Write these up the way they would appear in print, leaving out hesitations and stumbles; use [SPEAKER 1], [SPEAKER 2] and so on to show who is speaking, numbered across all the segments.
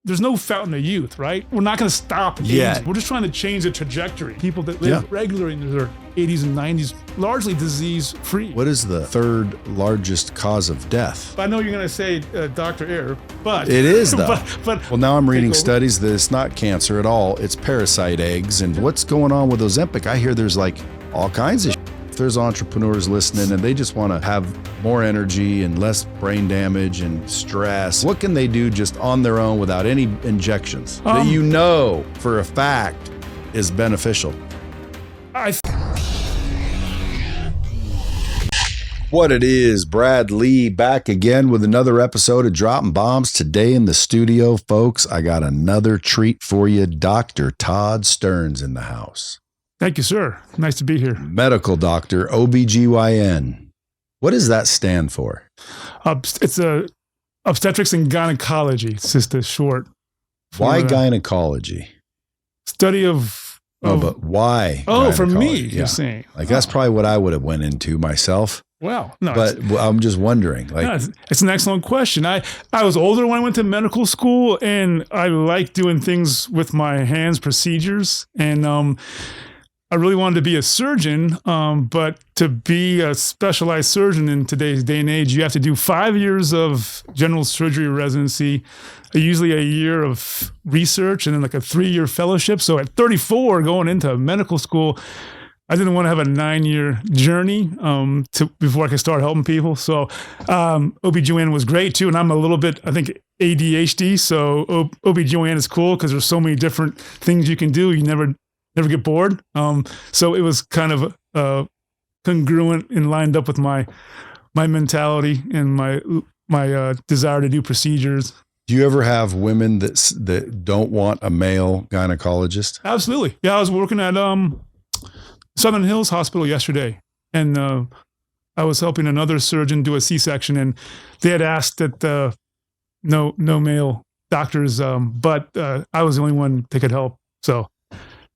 [SPEAKER 1] there's no fountain of youth, right? We're not going to stop aging. We're just trying to change the trajectory. People that live regularly in their 80s and 90s, largely disease-free.
[SPEAKER 2] What is the third largest cause of death?
[SPEAKER 1] I know you're going to say Dr. Air, but...
[SPEAKER 2] It is, though.
[SPEAKER 1] but
[SPEAKER 2] well, now I'm reading studies that it's not cancer at all. It's parasite eggs. And what's going on with Ozempic? I hear there's like all kinds of If there's entrepreneurs listening and they just want to have more energy and less brain damage and stress, what can they do just on their own without any injections that you know for a fact is beneficial? What it is, Brad Lee back again with another episode of Dropping Bombs. Today in the studio, folks, I got another treat for you. Dr. Todd Stearns in the house.
[SPEAKER 1] Thank you, sir. Nice to be here.
[SPEAKER 2] Medical doctor, ObGyn. What does that stand for?
[SPEAKER 1] It's obstetrics and gynecology. It's just a short.
[SPEAKER 2] Why gynecology?
[SPEAKER 1] Study of...
[SPEAKER 2] but why?
[SPEAKER 1] Oh, for me, you're saying.
[SPEAKER 2] Like, that's probably what I would have went into myself.
[SPEAKER 1] Well, no.
[SPEAKER 2] But I'm just wondering. Like,
[SPEAKER 1] no, it's an excellent question. I was older when I went to medical school, and I like doing things with my hands, procedures, and I really wanted to be a surgeon, but to be a specialized surgeon in today's day and age, you have to do 5 years of general surgery residency, usually a year of research, and then like a 3-year fellowship. So at 34, going into medical school, I didn't want to have a 9-year journey before I could start helping people. So ObGyn was great too. And I'm a little bit, I think, ADHD. So ObGyn is cool because there's so many different things you can do. You never get bored. So it was kind of congruent and lined up with my mentality and my desire to do procedures.
[SPEAKER 2] Do you ever have women that don't want a male gynecologist?
[SPEAKER 1] Absolutely. Yeah, I was working at Southern Hills Hospital yesterday, and I was helping another surgeon do a C-section, and they had asked that no male doctors, but I was the only one that could help, so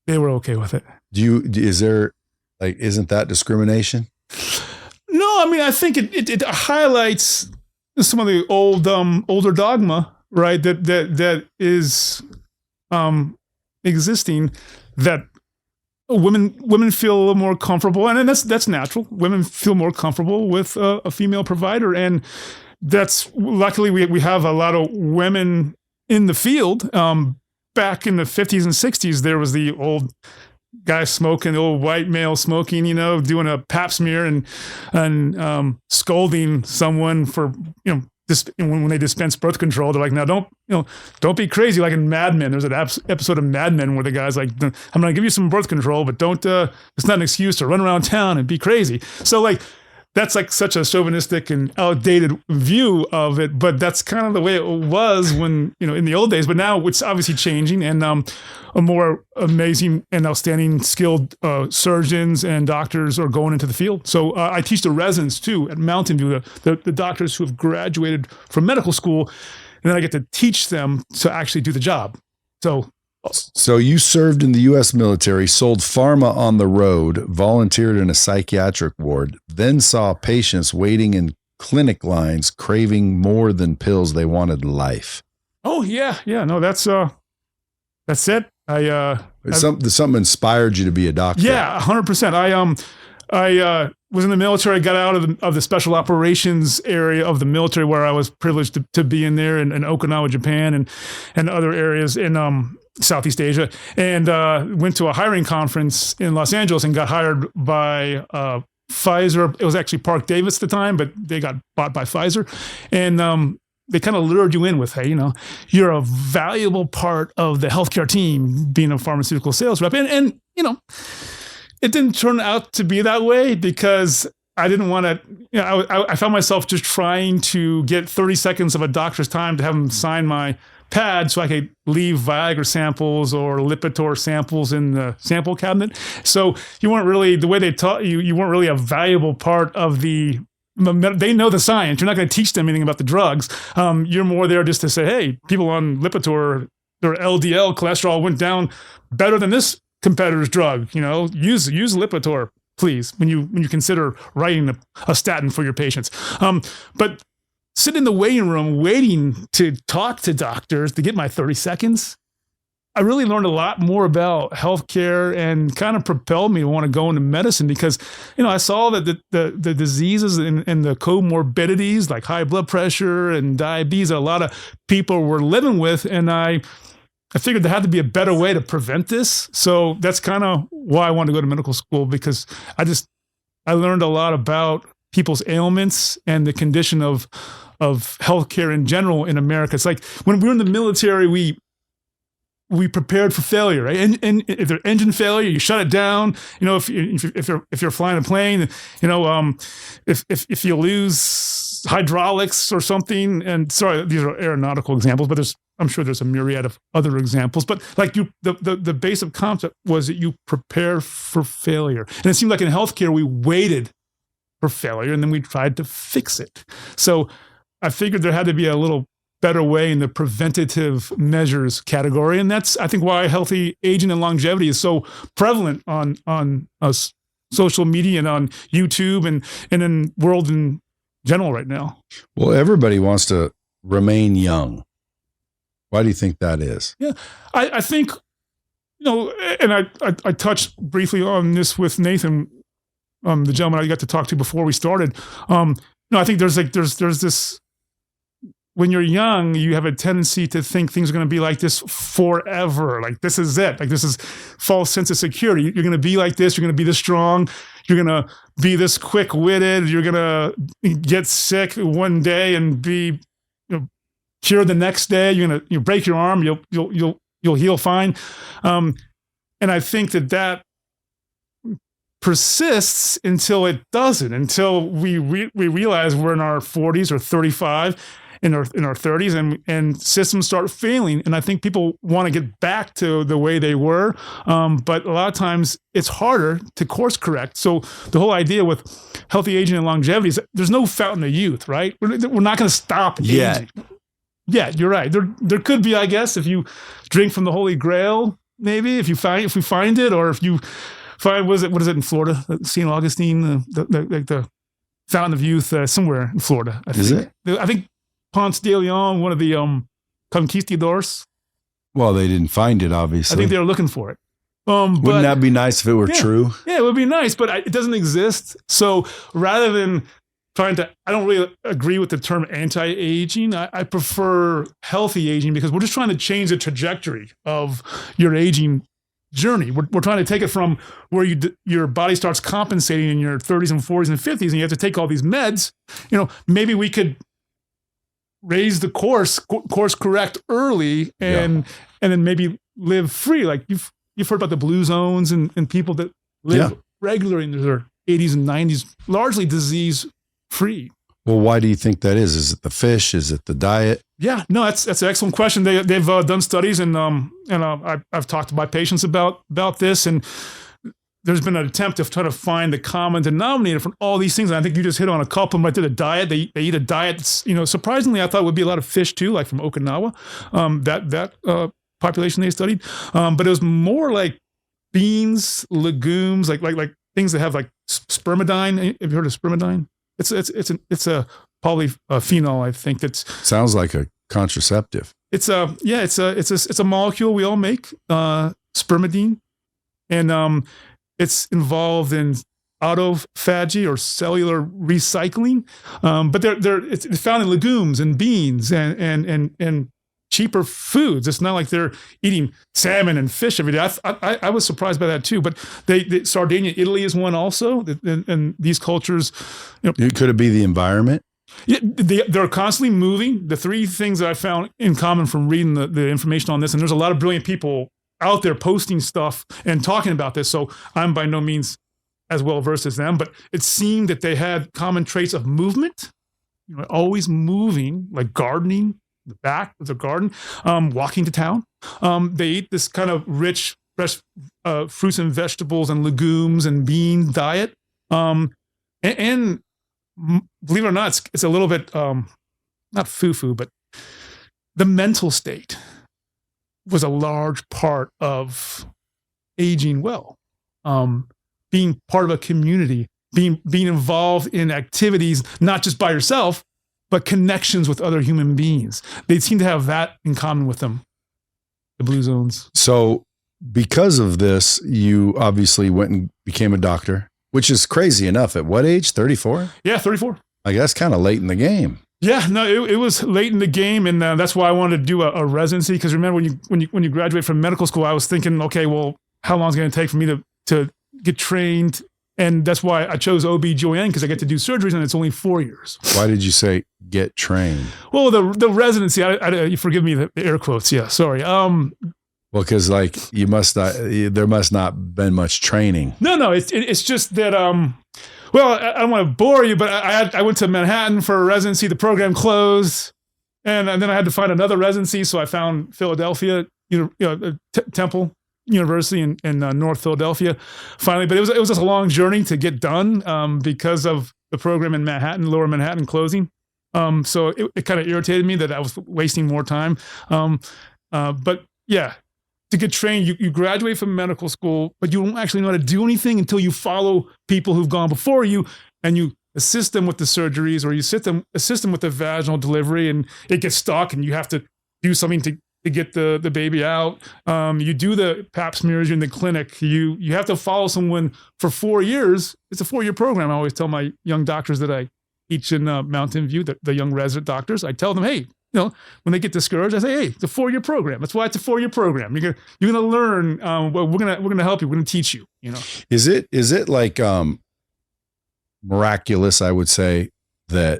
[SPEAKER 1] they were okay with it.
[SPEAKER 2] Isn't that discrimination?
[SPEAKER 1] No, I mean, I think it highlights some of the older dogma, right? That is existing, that women feel a little more comfortable, and that's natural. Women feel more comfortable with a female provider, and that's luckily we have a lot of women in the field. Back in the 50s and 60s, there was the old guy smoking, the old white male smoking, doing a pap smear and scolding someone for, when they dispense birth control. They're like, now don't be crazy. Like in Mad Men, there's an episode of Mad Men where the guy's like, I'm going to give you some birth control, but don't, it's not an excuse to run around town and be crazy. So like, that's like such a chauvinistic and outdated view of it, but that's kind of the way it was when, in the old days. But now it's obviously changing, and a more amazing and outstanding skilled surgeons and doctors are going into the field. So I teach the residents too at Mountain View, the doctors who have graduated from medical school, and then I get to teach them to actually do the job. So
[SPEAKER 2] you served in the U.S. military, sold pharma on the road, volunteered in a psychiatric ward, then saw patients waiting in clinic lines, craving more than pills they wanted in life.
[SPEAKER 1] Oh, yeah. No, that's it.
[SPEAKER 2] Something inspired you to be a doctor.
[SPEAKER 1] Yeah, 100%. I was in the military. I got out of the special operations area of the military, where I was privileged to be in there, in Okinawa, Japan, and other areas in Southeast Asia, and went to a hiring conference in Los Angeles and got hired by Pfizer. It was actually Park Davis at the time, but they got bought by Pfizer, and they kind of lured you in with, hey, you're a valuable part of the healthcare team, being a pharmaceutical sales rep, and it didn't turn out to be that way, because I didn't want to, I found myself just trying to get 30 seconds of a doctor's time to have him sign my pad so I could leave Viagra samples or Lipitor samples in the sample cabinet. So you weren't really, the way they taught you, you weren't really a valuable part of the, they know the science. You're not going to teach them anything about the drugs. You're more there just to say, hey, people on Lipitor, their LDL cholesterol went down better than this competitor's drug. Use Lipitor, please, when you consider writing a statin for your patients. But sitting in the waiting room waiting to talk to doctors to get my 30 seconds, I really learned a lot more about healthcare and kind of propelled me to want to go into medicine because, I saw that the diseases and the comorbidities like high blood pressure and diabetes that a lot of people were living with. And I figured there had to be a better way to prevent this. So that's kind of why I wanted to go to medical school, because I learned a lot about people's ailments and the condition of healthcare in general in America. It's like when we were in the military, we prepared for failure, right? And if there's engine failure, you shut it down. If you're flying a plane, if you lose hydraulics or something, and sorry, these are aeronautical examples, but I'm sure there's a myriad of other examples. But like the basic concept was that you prepare for failure, and it seemed like in healthcare we waited for failure and then we tried to fix it. So I figured there had to be a little better way in the preventative measures category. And that's, I think, why healthy aging and longevity is so prevalent on social media and on YouTube and in world in general right now.
[SPEAKER 2] Well, everybody wants to remain young. Why do you think that is?
[SPEAKER 1] Yeah, I think, and I touched briefly on this with Nathan, the gentleman I got to talk to before we started. I think there's this, when you're young, you have a tendency to think things are going to be like this forever. Like this is it. Like this is false sense of security. You're going to be like this. You're going to be this strong. You're going to be this quick-witted. You're going to get sick one day and be cured the next day. You're going to break your arm. You'll heal fine. And I think that persists until it doesn't. Until we realize we're in our 40s or 35. In our 30s and systems start failing. And I think people want to get back to the way they were. But a lot of times it's harder to course correct. So the whole idea with healthy aging and longevity is there's no fountain of youth, right? We're not going to stop aging. Yeah, you're right. There could be, I guess, if you drink from the Holy Grail, maybe if we find it, or if you find, what is it in Florida? St. Augustine, the fountain of youth somewhere in Florida.
[SPEAKER 2] Is it?
[SPEAKER 1] I think Ponce de Leon, one of the conquistadors.
[SPEAKER 2] Well, they didn't find it, obviously.
[SPEAKER 1] I think they were looking for it.
[SPEAKER 2] Wouldn't that be nice if it were true?
[SPEAKER 1] Yeah, it would be nice, but it doesn't exist. So rather than I don't really agree with the term anti-aging. I prefer healthy aging because we're just trying to change the trajectory of your aging journey. We're trying to take it from where your body starts compensating in your 30s and 40s and 50s, and you have to take all these meds. Maybe we could raise the course correct early and then maybe live free. Like you've heard about the blue zones and people that live regularly in their 80s and 90s, largely disease free.
[SPEAKER 2] Well, why do you think that is? Is it the fish? Is it the diet?
[SPEAKER 1] Yeah, no, that's an excellent question. They've done studies and I've talked to my patients about this, and there's been an attempt to try to find the common denominator from all these things. And I think you just hit on a couple of them right there. The diet, they eat a diet that's, surprisingly, I thought would be a lot of fish too, like from Okinawa, that population they studied. But it was more like beans, legumes, like things that have like spermidine. Have you heard of spermidine? It's a polyphenol, I think.
[SPEAKER 2] Sounds like a contraceptive.
[SPEAKER 1] It's a molecule we all make, spermidine, and it's involved in autophagy or cellular recycling. But it's found in legumes and beans and cheaper foods. It's not like they're eating salmon and fish every day. I was surprised by that too. But Sardinia, Italy is one also. And these cultures,
[SPEAKER 2] Could it be the environment?
[SPEAKER 1] Yeah, they're constantly moving. The three things that I found in common from reading the information on this, and there's a lot of brilliant people out there posting stuff and talking about this. So I'm by no means as well versed as them, but it seemed that they had common traits of movement, always moving, like gardening, the back of the garden, walking to town. They eat this kind of rich, fresh fruits and vegetables and legumes and bean diet. And believe it or not, it's a little bit, not foo-foo, but the mental state was a large part of aging well. Being part of a community, being involved in activities, not just by yourself, but connections with other human beings. They seem to have that in common with them, the blue zones.
[SPEAKER 2] So because of this, you obviously went and became a doctor, which is crazy enough. At what age? 34?
[SPEAKER 1] Yeah, 34.
[SPEAKER 2] I guess kind of late in the game.
[SPEAKER 1] Yeah, no, it was late in the game, and that's why I wanted to do a residency. Because remember, when you graduate from medical school, I was thinking, okay, well, how long is it going to take for me to get trained? And that's why I chose ObGyn, because I get to do surgeries, and it's only 4 years.
[SPEAKER 2] Why did you say get trained?
[SPEAKER 1] Well, the residency, you forgive me the air quotes. Yeah, sorry.
[SPEAKER 2] Well, because like you must not, there must not been much training.
[SPEAKER 1] No, it's just that. Well, I don't want to bore you, but I went to Manhattan for a residency. The program closed, and then I had to find another residency. So I found Philadelphia, Temple University in North Philadelphia, finally. But it was just a long journey to get done because of the program in Manhattan, Lower Manhattan, closing. So it kind of irritated me that I was wasting more time. But yeah. To get trained, you graduate from medical school, but you don't actually know how to do anything until you follow people who've gone before you, and you assist them with the surgeries, or you assist them with the vaginal delivery, and it gets stuck, and you have to do something to get the baby out. You do the pap smears in the clinic. You have to follow someone for 4 years. It's a 4-year program. I always tell my young doctors that I teach in Mountain View, the young resident doctors, I tell them, hey, when they get discouraged, I say, hey, it's a 4-year program. That's why it's a 4-year program. You're gonna learn. We're gonna help you. We're gonna teach you.
[SPEAKER 2] Is it like miraculous? I would say that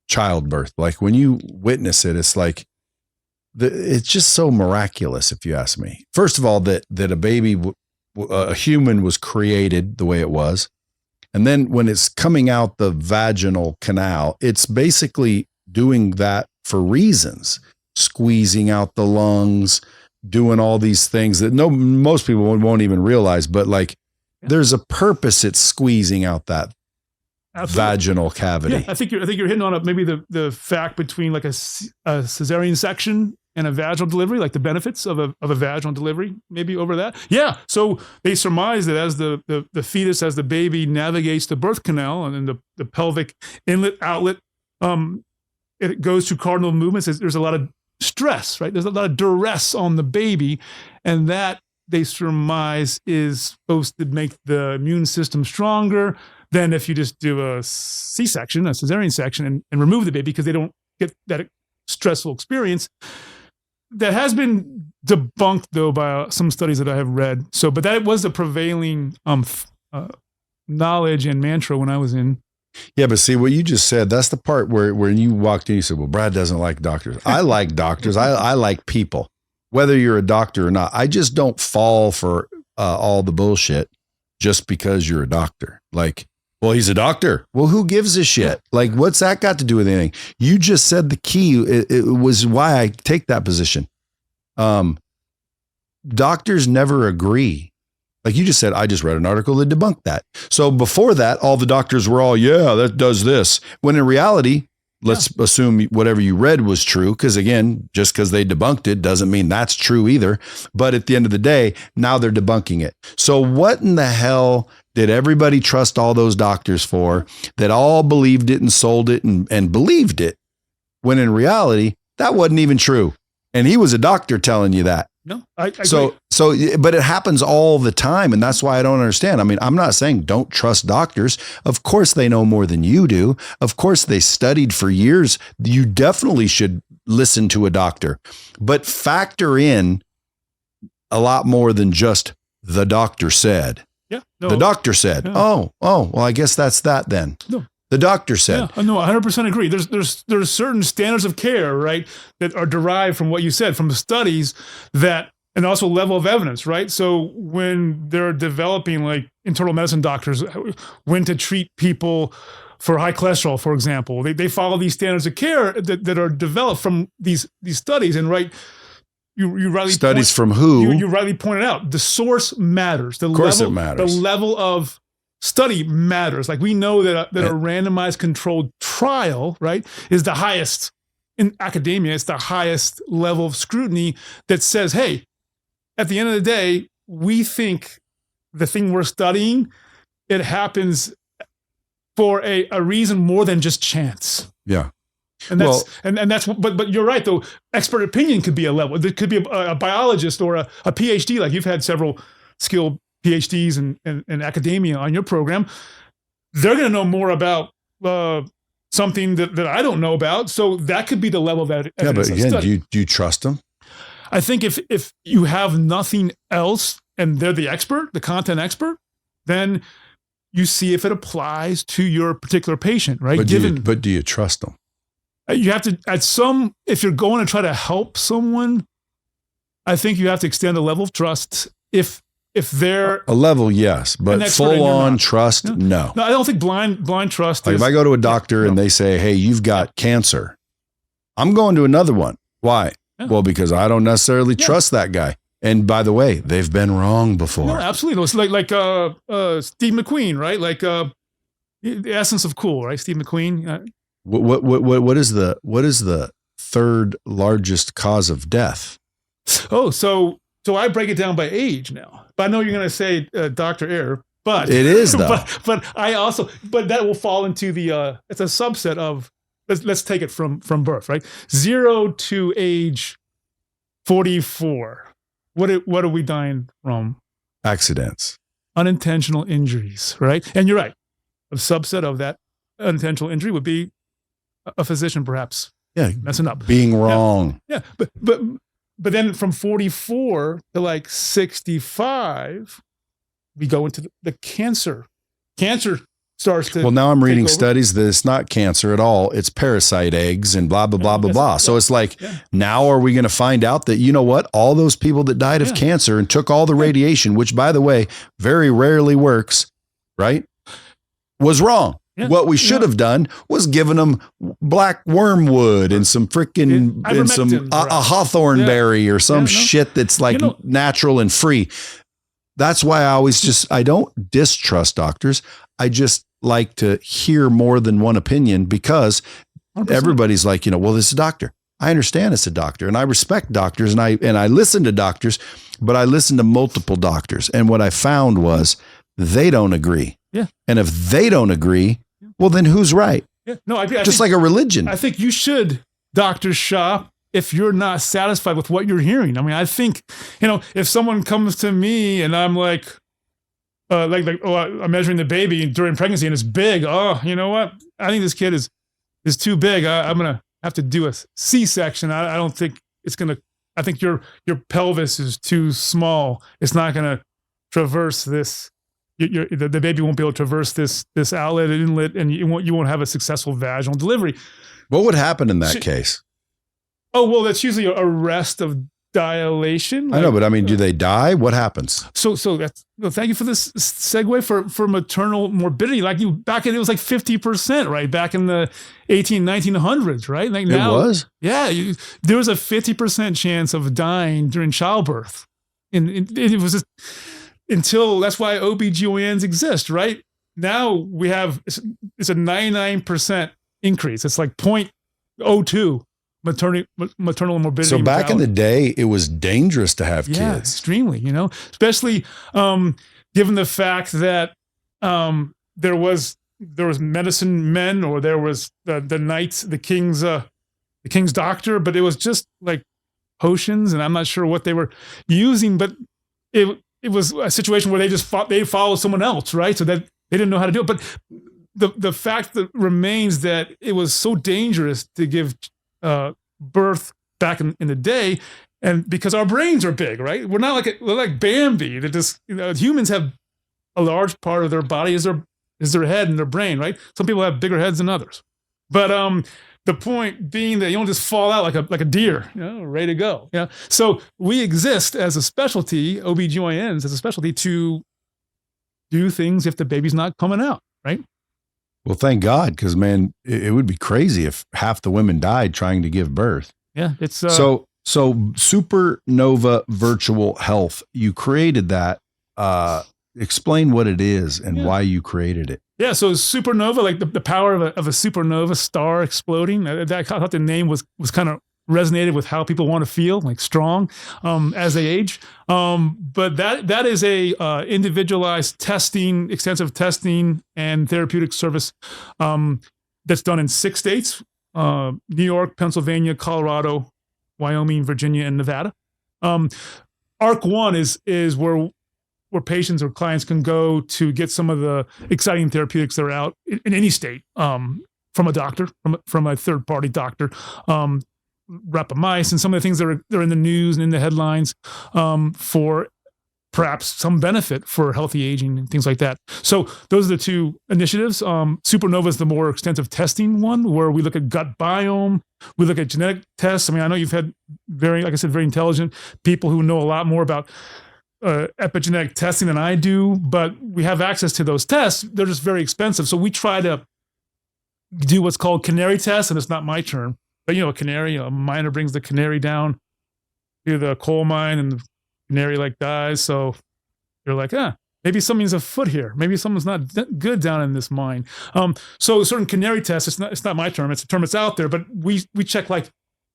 [SPEAKER 2] childbirth, like when you witness it, it's like it's just so miraculous. If you ask me, first of all, that a baby, a human, was created the way it was, and then when it's coming out the vaginal canal, it's basically doing that for reasons, squeezing out the lungs, doing all these things that most people won't even realize, but like there's a purpose. It's squeezing out that vaginal cavity.
[SPEAKER 1] Yeah, I think you're hitting on maybe the fact between like a cesarean section and a vaginal delivery, like the benefits of a vaginal delivery, maybe over that. Yeah. So they surmise that as the fetus, as the baby navigates the birth canal and then the pelvic inlet, outlet, it goes through cardinal movements. There's a lot of stress, right? There's a lot of duress on the baby. And that, they surmise, is supposed to make the immune system stronger than if you just do a C-section, a cesarean section, and remove the baby, because they don't get that stressful experience. That has been debunked, though, by some studies that I have read. But that was the prevailing knowledge and mantra when I was in.
[SPEAKER 2] Yeah, but see what you just said, that's the part where you walked in, you said, well, Brad doesn't like doctors. I like doctors. I like people, whether you're a doctor or not. I just don't fall for all the bullshit just because you're a doctor. Like, well, he's a doctor. Well, who gives a shit? Like, what's that got to do with anything? You just said the key. It was why I take that position. Doctors never agree. Like you just said, I just read an article that debunked that. So before that, all the doctors were all, yeah, that does this. When in reality, let's assume whatever you read was true. Because again, just because they debunked it doesn't mean that's true either. But at the end of the day, now they're debunking it. So what in the hell did everybody trust all those doctors for, that all believed it and sold it and believed it, when in reality, that wasn't even true. And he was a doctor telling you that.
[SPEAKER 1] No, I
[SPEAKER 2] so, but it happens all the time. And that's why I don't understand. I mean, I'm not saying don't trust doctors. Of course, they know more than you do. Of course, they studied for years. You definitely should listen to a doctor, but factor in a lot more than just the doctor said.
[SPEAKER 1] Yeah. No,
[SPEAKER 2] the doctor said, well, I guess that's that then. No. The doctor said.
[SPEAKER 1] Yeah, no, 100% agree. There's certain standards of care, right, that are derived from what you said, from the studies, that, and also level of evidence, right? So when they're developing, like, internal medicine doctors, when to treat people for high cholesterol, for example, they follow these standards of care that are developed from these studies. And right, you rightly
[SPEAKER 2] studies from who?
[SPEAKER 1] You rightly pointed out, the source matters.
[SPEAKER 2] Of course, it matters.
[SPEAKER 1] The level of study matters. Like, we know that a randomized controlled trial, right, is the highest in academia. It's the highest level of scrutiny that says, hey, at the end of the day, we think the thing we're studying, it happens for a reason more than just chance.
[SPEAKER 2] Yeah.
[SPEAKER 1] And but you're right though. Expert opinion could be a level. There could be a biologist or a PhD, like you've had several skilled PhDs in academia on your program. They're going to know more about something that I don't know about. So that could be the level of that.
[SPEAKER 2] Yeah, but again, do you trust them?
[SPEAKER 1] I think if you have nothing else and they're the expert, the content expert, then you see if it applies to your particular patient, right?
[SPEAKER 2] But do you trust them?
[SPEAKER 1] You have to, if you're going to try to help someone, I think you have to extend a level of trust. If they're
[SPEAKER 2] a level, yes, but full on trust, no.
[SPEAKER 1] No, I don't think blind trust.
[SPEAKER 2] Like if I go to a doctor and they say, "Hey, you've got cancer," I'm going to another one. Why? Yeah. Well, because I don't necessarily trust that guy. And by the way, they've been wrong before.
[SPEAKER 1] No, absolutely. It's like Steve McQueen, right? Like the essence of cool, right? Steve McQueen.
[SPEAKER 2] What is the third largest cause of death?
[SPEAKER 1] Oh, so I break it down by age now. But I know you're going to say Dr. Air, but
[SPEAKER 2] it is though.
[SPEAKER 1] but that will fall into the it's a subset of let's take it from birth, right? 0 to age 44. What are we dying from?
[SPEAKER 2] Accidents.
[SPEAKER 1] Unintentional injuries, right? And you're right. A subset of that unintentional injury would be a physician perhaps messing up.
[SPEAKER 2] Being wrong.
[SPEAKER 1] Yeah. But then from 44 to like 65, we go into the cancer. Cancer starts to.
[SPEAKER 2] Well, now I'm reading studies that it's not cancer at all. It's parasite eggs and blah, blah, blah, blah, blah. So it's like, now are we going to find out that, you know what? All those people that died of cancer and took all the radiation, which by the way, very rarely works, right? Was wrong. Yeah. What we should have done was given them black wormwood and some freaking a hawthorn berry or some shit that's like natural and free. That's why I don't distrust doctors. I just like to hear more than one opinion because 100%. Everybody's like, well, this is a doctor. I understand it's a doctor and I respect doctors and I listen to doctors, but I listen to multiple doctors. And what I found was they don't agree.
[SPEAKER 1] Yeah.
[SPEAKER 2] And if they don't agree, well, then who's right?
[SPEAKER 1] Yeah. No, I
[SPEAKER 2] just think, like a religion.
[SPEAKER 1] I think you should doctor shop if you're not satisfied with what you're hearing. I mean, I think, if someone comes to me and I'm like I'm measuring the baby during pregnancy and it's big. Oh, you know what? I think this kid is too big. I'm going to have to do a C-section. I don't think it's going to, I think your pelvis is too small. It's not going to traverse this. The baby won't be able to traverse this outlet and inlet, and you won't have a successful vaginal delivery.
[SPEAKER 2] What would happen in that case?
[SPEAKER 1] Oh, well, that's usually a arrest of dilation.
[SPEAKER 2] I know, but I mean, do they die? What happens?
[SPEAKER 1] So that's thank you for this segue for maternal morbidity. Like it was like 50%, right? Back in the 1900s, right? Like now,
[SPEAKER 2] it was?
[SPEAKER 1] Yeah. There was a 50% chance of dying during childbirth. And it was just, until that's why ObGYNs exist, right? Now we have, it's a 99% increase. It's like 0.02 maternal morbidity.
[SPEAKER 2] So back in the day, it was dangerous to have kids.
[SPEAKER 1] Extremely, especially given the fact that there was medicine men, or there was the knights, the king's doctor, but it was just like potions, and I'm not sure what they were using, but it was a situation where they followed someone else, right? So that they didn't know how to do it. But the fact that remains that it was so dangerous to give birth back in the day, and because our brains are big, right? We're like Bambi. That just humans have a large part of their body is their head and their brain, right? Some people have bigger heads than others, but the point being that you don't just fall out like a deer, ready to go. Yeah. So we exist as a specialty, ObGYNs as a specialty, to do things if the baby's not coming out, right?
[SPEAKER 2] Well, thank God, because man, it would be crazy if half the women died trying to give birth.
[SPEAKER 1] Yeah, it's
[SPEAKER 2] so SuperNova Virtual Health. You created that. Explain what it is and why you created it.
[SPEAKER 1] Yeah, so SuperNova, like the power of a supernova star exploding. I thought the name was kind of resonated with how people want to feel, like strong as they age. But that is a individualized testing, extensive testing and therapeutic service that's done in 6 states New York, Pennsylvania, Colorado, Wyoming, Virginia, and Nevada. ARC1 is where patients or clients can go to get some of the exciting therapeutics that are out in any state, from a doctor, from a third-party doctor, rapamycin, some of the things that are in the news and in the headlines, for perhaps some benefit for healthy aging and things like that. So those are the two initiatives. SuperNova is the more extensive testing one, where we look at gut biome, we look at genetic tests. I mean, I know you've had very intelligent people who know a lot more about epigenetic testing than I do, but we have access to those tests. They're just very expensive. So we try to do what's called canary tests, and it's not my term, but a canary, a miner brings the canary down to the coal mine and the canary dies. So you're like, maybe something's afoot here. Maybe something's not good down in this mine. So certain canary tests, it's not my term. It's a term that's out there, but we check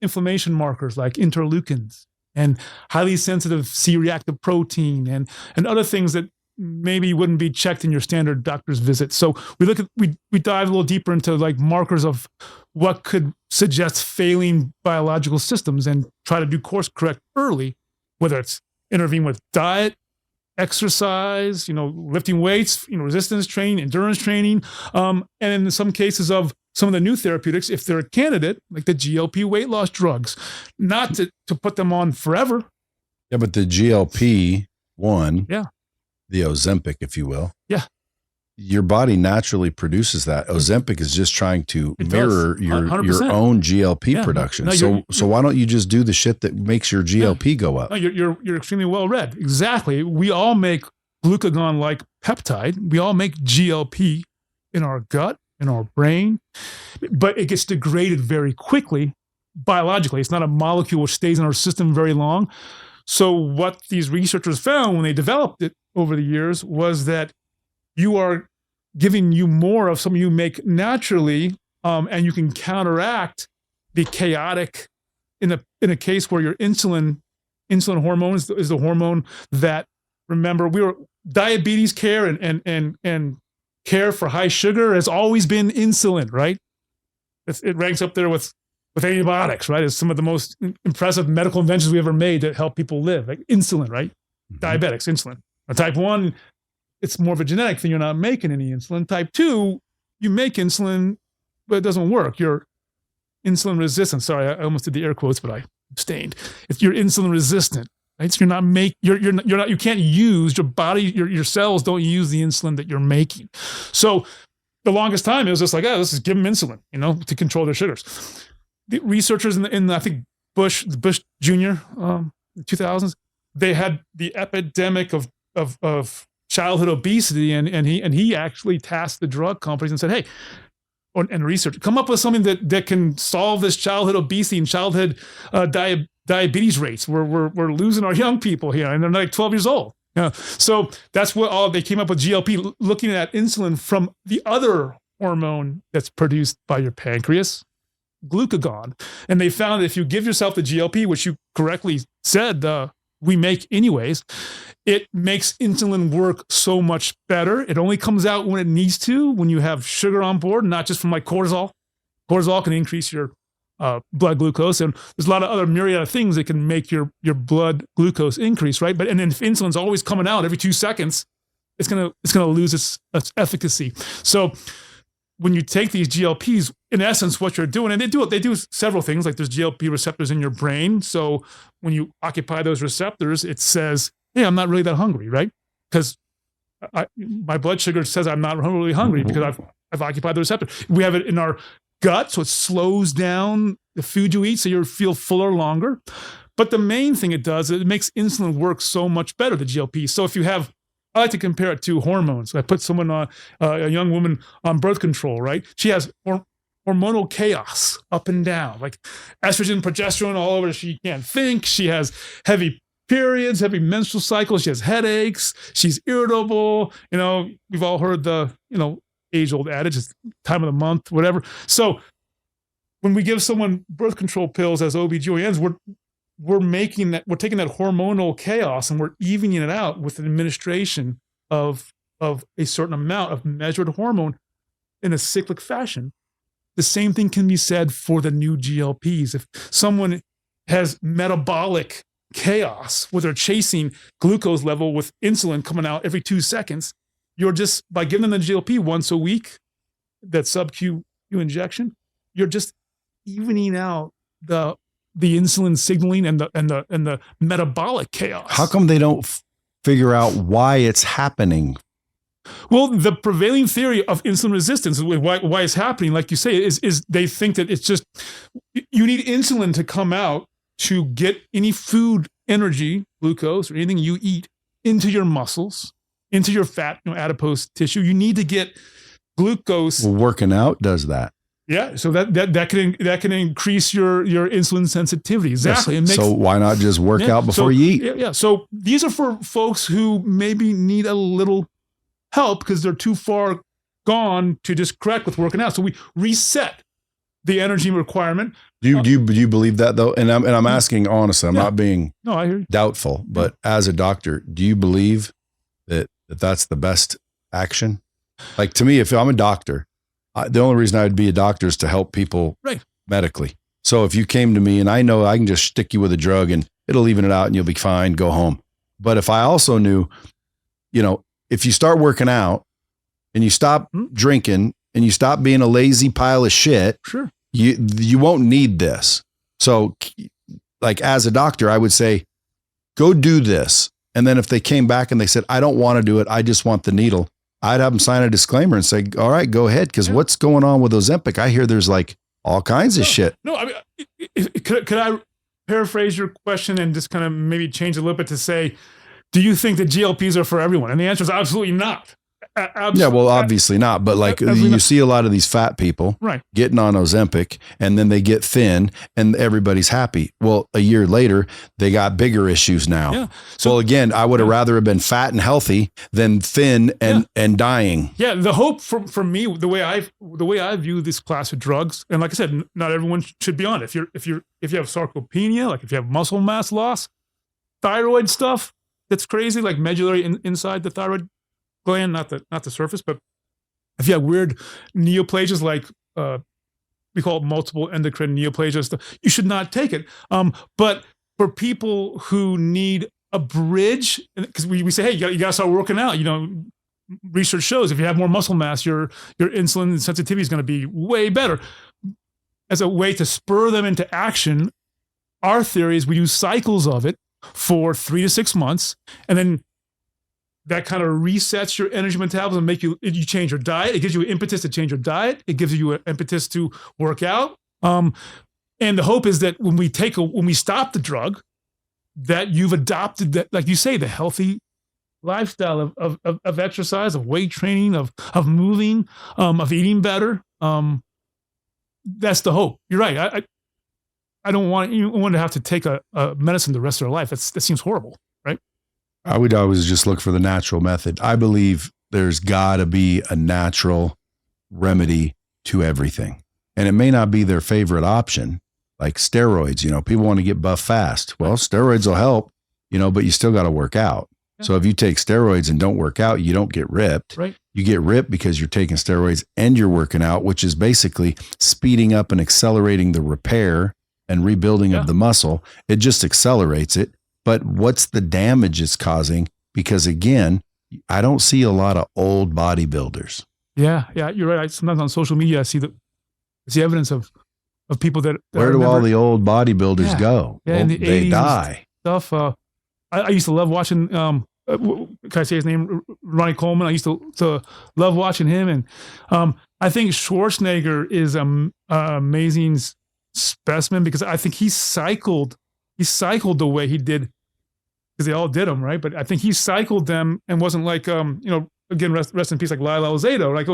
[SPEAKER 1] inflammation markers like interleukins and highly sensitive C-reactive protein and other things that maybe wouldn't be checked in your standard doctor's visit. So we dive a little deeper into markers of what could suggest failing biological systems and try to do course correct early, whether it's intervene with diet, exercise, lifting weights, resistance training, endurance training, and in some cases of some of the new therapeutics, if they're a candidate, like the GLP weight loss drugs, not to put them on forever.
[SPEAKER 2] Yeah, but the GLP-1,
[SPEAKER 1] yeah,
[SPEAKER 2] the Ozempic, if you will.
[SPEAKER 1] Yeah.
[SPEAKER 2] Your body naturally produces that. Ozempic is just trying to mirror your own GLP production. No, so why don't you just do the shit that makes your GLP go up?
[SPEAKER 1] No, you're extremely well read. Exactly. We all make glucagon-like peptide. We all make GLP in our gut, in our brain, but it gets degraded very quickly biologically. It's not a molecule which stays in our system very long. So what these researchers found when they developed it over the years was that you are giving you more of something you make naturally, and you can counteract the chaotic in a case where your insulin hormone is the hormone that, remember, diabetes care and care for high sugar has always been insulin, right? It ranks up there with antibiotics, right? As some of the most impressive medical inventions we ever made that help people live, like insulin, right? Mm-hmm. Diabetics, insulin. Now, type 1, it's more of a genetic thing. You're not making any insulin. Type 2, you make insulin, but it doesn't work. You're insulin resistant. Sorry, I almost did the air quotes, but I abstained. If you're insulin resistant, right? So you can't use your body, your cells don't use the insulin that you're making. So the longest time it was just like, let's just give them insulin, to control their sugars. The researchers in I think Bush Jr. 2000s, they had the epidemic of childhood obesity, and he actually tasked the drug companies and said, hey, and research, come up with something that can solve this childhood obesity and childhood diabetes rates. We're losing our young people here, and they're like 12 years old. So that's what they came up with GLP, looking at insulin from the other hormone that's produced by your pancreas, glucagon. And they found that if you give yourself the GLP, which you correctly said we make anyways, it makes insulin work so much better. It only comes out when it needs to, when you have sugar on board, not just from cortisol. Cortisol can increase your blood glucose, and there's a lot of other myriad of things that can make your blood glucose increase, right? And then if insulin's always coming out every 2 seconds, it's gonna lose its efficacy. So when you take these GLPs, in essence, what you're doing, and they do several things, like there's GLP receptors in your brain. So when you occupy those receptors, it says, hey, I'm not really that hungry, right? Because my blood sugar says I'm not really hungry because I've occupied the receptor. We have it in our gut, so it slows down the food you eat, so you feel fuller longer. But the main thing it does, it makes insulin work so much better, the GLP. So if you have, I like to compare it to hormones. I put someone on, a young woman on birth control, right? She has hormonal chaos up and down, like estrogen, progesterone all over. She can't think. She has heavy periods, heavy menstrual cycles. She has headaches. She's irritable. We've all heard the, age-old adage, it's time of the month, whatever. So when we give someone birth control pills as OBGYNs, we're taking that hormonal chaos and we're evening it out with an administration of a certain amount of measured hormone in a cyclic fashion the same thing can be said for the new GLPs. If someone has metabolic chaos where they're chasing glucose level with insulin coming out every 2 seconds, you're just, by giving them the GLP once a week, that sub-Q injection, you're just evening out the insulin signaling and the metabolic chaos.
[SPEAKER 2] How come they don't figure out why it's happening?
[SPEAKER 1] Well, the prevailing theory of insulin resistance, why it's happening, like you say, is they think that it's just, you need insulin to come out to get any food, energy, glucose, or anything you eat into your muscles, into your fat, adipose tissue. You need to get glucose.
[SPEAKER 2] Well, working out does that.
[SPEAKER 1] Yeah, so that can increase your insulin sensitivity. Exactly.
[SPEAKER 2] Yes. So why not just work out before you eat?
[SPEAKER 1] Yeah. So these are for folks who maybe need a little help because they're too far gone to just correct with working out. So we reset the energy requirement.
[SPEAKER 2] Do you believe that though? And I'm asking honestly. I'm not being
[SPEAKER 1] I hear you.
[SPEAKER 2] Doubtful, but as a doctor, do you believe that that's the best action? Like, to me, if I'm a doctor, the only reason I would be a doctor is to help people medically. So if you came to me and I know I can just stick you with a drug and it'll even it out and you'll be fine, go home. But if I also knew, if you start working out and you stop drinking and you stop being a lazy pile of shit,
[SPEAKER 1] sure,
[SPEAKER 2] you won't need this. So like, as a doctor, I would say, go do this. And then if they came back and they said, I don't want to do it, I just want the needle, I'd have them sign a disclaimer and say, all right, go ahead. Because what's going on with Ozempic? I hear there's like all kinds of shit.
[SPEAKER 1] No, I mean, could I paraphrase your question and just kind of maybe change a little bit to say, do you think that GLPs are for everyone? And the answer is absolutely not.
[SPEAKER 2] Yeah, well, obviously not. But like you see a lot of these fat people getting on Ozempic and then they get thin and everybody's happy. Well, a year later, they got bigger issues now. Yeah. So again, I would have rather have been fat and healthy than thin and dying. Yeah.
[SPEAKER 1] The hope for me, the way I view this class of drugs, and like I said, not everyone should be on it. If you have sarcopenia, like if you have muscle mass loss, thyroid stuff that's crazy, like medullary inside the thyroid gland, not the surface, but if you have weird neoplasias, like we call it multiple endocrine neoplasias, you should not take it. But for people who need a bridge, because we say, hey, you got to start working out. Research shows if you have more muscle mass, your insulin sensitivity is going to be way better. As a way to spur them into action, our theory is we do cycles of it for 3 to 6 months, and then that kind of resets your energy metabolism, you change your diet. It gives you an impetus to change your diet. It gives you an impetus to work out. And the hope is that when we stop the drug, that you've adopted that, like you say, the healthy lifestyle of exercise, of weight training, of moving, of eating better. That's the hope. You're right. I don't want anyone to have to take a medicine the rest of their life. That seems horrible, right?
[SPEAKER 2] I would always just look for the natural method. I believe there's got to be a natural remedy to everything. And it may not be their favorite option, like steroids. People want to get buff fast. Well, steroids will help, but you still got to work out. Yeah. So if you take steroids and don't work out, you don't get ripped.
[SPEAKER 1] Right.
[SPEAKER 2] You get ripped because you're taking steroids and you're working out, which is basically speeding up and accelerating the repair and rebuilding of the muscle. It just accelerates it. But what's the damage it's causing? Because again, I don't see a lot of old bodybuilders.
[SPEAKER 1] Yeah, you're right. Sometimes on social media, I see evidence of people that
[SPEAKER 2] where do all the old bodybuilders go?
[SPEAKER 1] Yeah, in the 80s
[SPEAKER 2] they die.
[SPEAKER 1] Stuff. I used to love watching. Can I say his name? Ronnie Coleman. I used to love watching him, and I think Schwarzenegger is an amazing specimen because I think he cycled the way he did. Because they all did them, right? But I think he cycled them and wasn't like, again, rest in peace, like Lyle Alzado. Like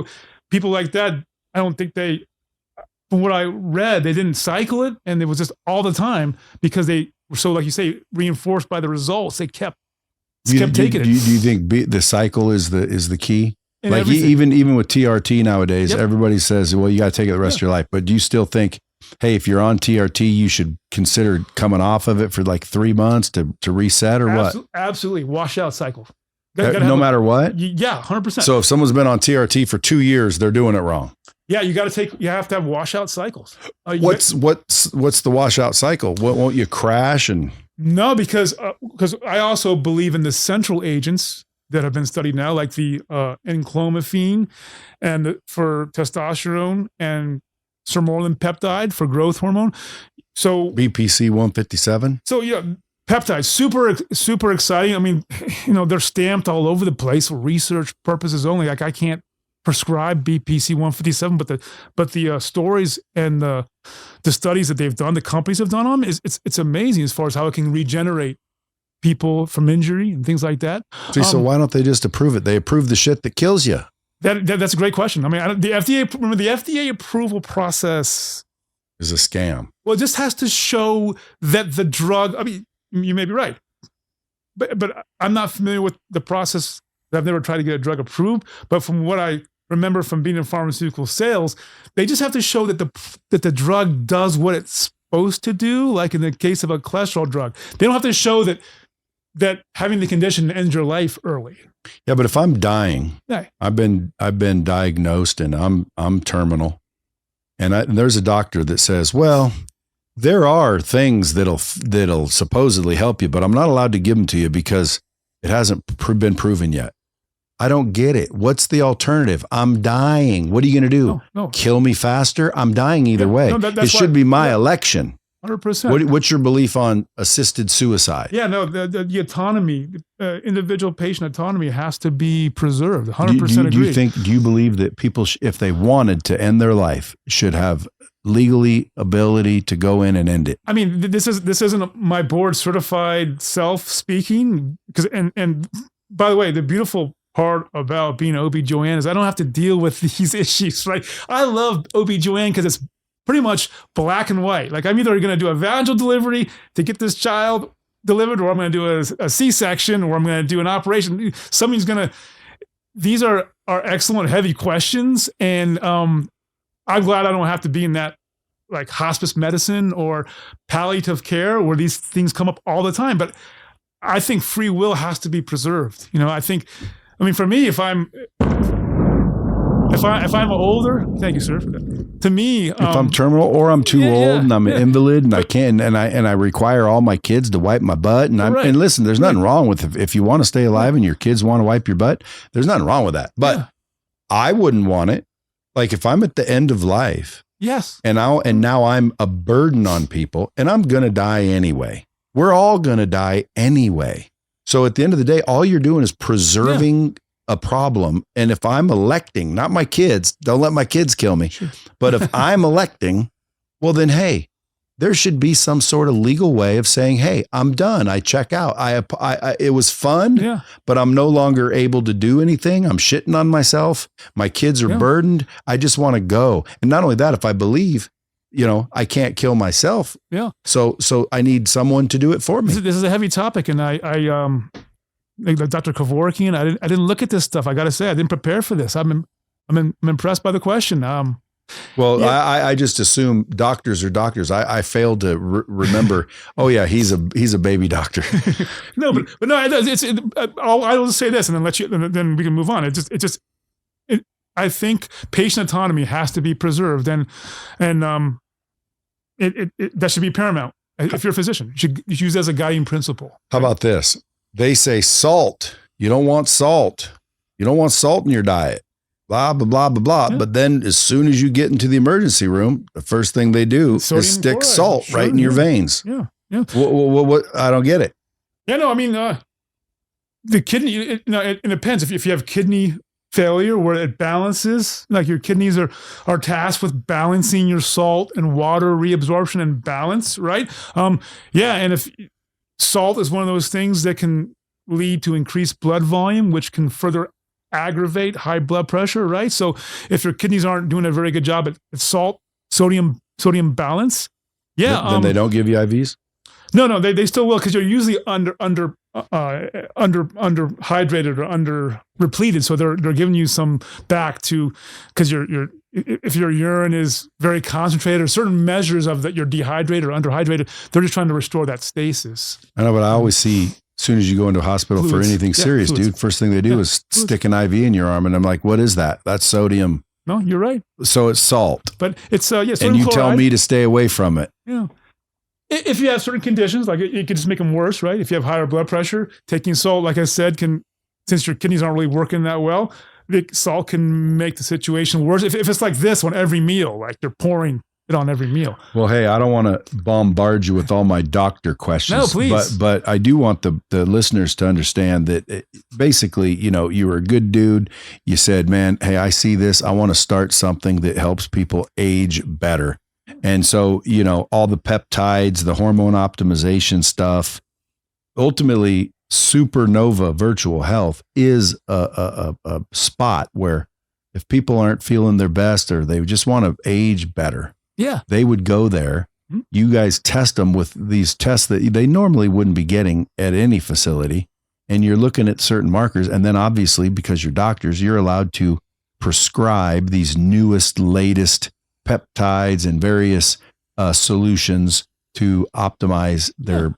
[SPEAKER 1] people like that, I don't think from what I read, they didn't cycle it, and it was just all the time because they were so, like you say, reinforced by the results. They kept taking it.
[SPEAKER 2] Do you think the cycle is the key?
[SPEAKER 1] And
[SPEAKER 2] like even with TRT nowadays, everybody says, well, you got to take it the rest of your life. But do you still think, hey, if you're on TRT, you should consider coming off of it for like 3 months to reset or what?
[SPEAKER 1] Absolutely. Washout cycle.
[SPEAKER 2] No matter what?
[SPEAKER 1] Yeah, 100%.
[SPEAKER 2] So if someone's been on TRT for 2 years, they're doing it wrong.
[SPEAKER 1] Yeah, you have to have washout cycles.
[SPEAKER 2] What's the washout cycle? Won't you crash?
[SPEAKER 1] No, because I also believe in the central agents that have been studied now, like the enclomiphene and for testosterone and sermorelin peptide for growth hormone. So
[SPEAKER 2] BPC 157.
[SPEAKER 1] So peptides, super exciting. I mean, they're stamped all over the place for research purposes only. Like I can't prescribe BPC 157, but the stories and the studies that they've done, the companies have done on them, it's amazing as far as how it can regenerate people from injury and things like that.
[SPEAKER 2] See, so why don't they just approve it? They approve the shit that kills you.
[SPEAKER 1] That's a great question. I mean, the FDA approval process
[SPEAKER 2] is a scam.
[SPEAKER 1] Well, it just has to show that the drug, I mean, you may be right, but I'm not familiar with the process. I've never tried to get a drug approved, but from what I remember from being in pharmaceutical sales, they just have to show that the drug does what it's supposed to do, like in the case of a cholesterol drug. They don't have to show that having the condition ends your life early.
[SPEAKER 2] Yeah, but if I'm dying, I've been diagnosed and I'm terminal, and there's a doctor that says, well, there are things that'll supposedly help you, but I'm not allowed to give them to you because it hasn't been proven yet. I don't get it. What's the alternative? I'm dying. What are you going to do?
[SPEAKER 1] No.
[SPEAKER 2] Kill me faster? I'm dying either way. No, it should be my election.
[SPEAKER 1] 100%.
[SPEAKER 2] What's your belief on assisted suicide?
[SPEAKER 1] Yeah, no, the autonomy, individual patient autonomy has to be preserved. 100% agree.
[SPEAKER 2] Do you believe that people, if they wanted to end their life, should have legally ability to go in and end it?
[SPEAKER 1] I mean, this isn't my board certified self speaking, because and by the way, the beautiful part about being OB-GYN is I don't have to deal with these issues, right? I love OB-GYN because it's pretty much black and white. Like I'm either going to do a vaginal delivery to get this child delivered, or I'm going to do a C-section, or I'm going to do an operation. These are excellent, heavy questions. And I'm glad I don't have to be in that like hospice medicine or palliative care where these things come up all the time. But I think free will has to be preserved. I mean, for me, if I'm older, thank you, sir, for that. To me,
[SPEAKER 2] if I'm terminal or I'm too old and I'm an invalid and I can't, and I require all my kids to wipe my butt, and listen, there's nothing wrong with if you want to stay alive and your kids want to wipe your butt, there's nothing wrong with that. But I wouldn't want it. Like if I'm at the end of life,
[SPEAKER 1] yes,
[SPEAKER 2] and now I'm a burden on people, and I'm gonna die anyway. We're all gonna die anyway. So at the end of the day, all you're doing is preserving a problem. And if I'm electing, not my kids, don't let my kids kill me. Sure. But if I'm electing, well then, hey, there should be some sort of legal way of saying, hey, I'm done. I check out. It was fun, but I'm no longer able to do anything. I'm shitting on myself. My kids are burdened. I just want to go. And not only that, if I believe, I can't kill myself.
[SPEAKER 1] Yeah.
[SPEAKER 2] So I need someone to do it for me.
[SPEAKER 1] This is a heavy topic. And I like Dr. Kevorkian, I didn't look at this stuff. I got to say, I didn't prepare for this. I'm impressed by the question.
[SPEAKER 2] I just assume doctors are doctors. I failed to remember. Oh yeah, he's a baby doctor.
[SPEAKER 1] No, but no, I'll just say this and then we can move on. I think patient autonomy has to be preserved, and that should be paramount. If you're a physician, you should use it as a guiding principle.
[SPEAKER 2] How about this? They say salt. You don't want salt. You don't want salt in your diet. Blah, blah, blah, blah, blah. Yeah. But then as soon as you get into the emergency room, the first thing they do is stick chloride. Salt right in your veins.
[SPEAKER 1] Yeah. Yeah.
[SPEAKER 2] What? I don't get it.
[SPEAKER 1] Yeah, no, I mean, the kidney, it depends. If you have kidney failure where it balances, like your kidneys are tasked with balancing your salt and water reabsorption and balance, right? And if salt is one of those things that can lead to increased blood volume, which can further aggravate high blood pressure, right? So if your kidneys aren't doing a very good job at salt, sodium balance,
[SPEAKER 2] then they don't give you IVs?
[SPEAKER 1] No, they still will, because you're usually under hydrated or under repleted, so they're giving you some back to, because if your urine is very concentrated or certain measures of that you're dehydrated or underhydrated, they're just trying to restore that stasis.
[SPEAKER 2] I know, but I always see As soon as you go into a hospital
[SPEAKER 1] Fluids.
[SPEAKER 2] for anything serious,
[SPEAKER 1] fluids.
[SPEAKER 2] dude, first thing they do is
[SPEAKER 1] fluids.
[SPEAKER 2] stick an IV in your arm. And I'm like, what is that? That's sodium.
[SPEAKER 1] No, you're right.
[SPEAKER 2] So it's salt.
[SPEAKER 1] But it's,
[SPEAKER 2] And you tell me to stay away from it.
[SPEAKER 1] Yeah. If you have certain conditions, like it could just make them worse, right? If you have higher blood pressure, taking salt, like I said, since your kidneys aren't really working that well, salt can make the situation worse. If it's like this on every meal, like you're pouring it on every meal.
[SPEAKER 2] Well, hey, I don't want to bombard you with all my doctor questions.
[SPEAKER 1] No, please.
[SPEAKER 2] But I do want the listeners to understand that basically, you were a good dude. You said, man, hey, I see this. I want to start something that helps people age better. And so, all the peptides, the hormone optimization stuff, ultimately, SuperNova Virtual Health is a spot where if people aren't feeling their best or they just want to age better, they would go there. Mm-hmm. You guys test them with these tests that they normally wouldn't be getting at any facility. And you're looking at certain markers. And then obviously, because you're doctors, you're allowed to prescribe these newest, latest peptides and various solutions to optimize their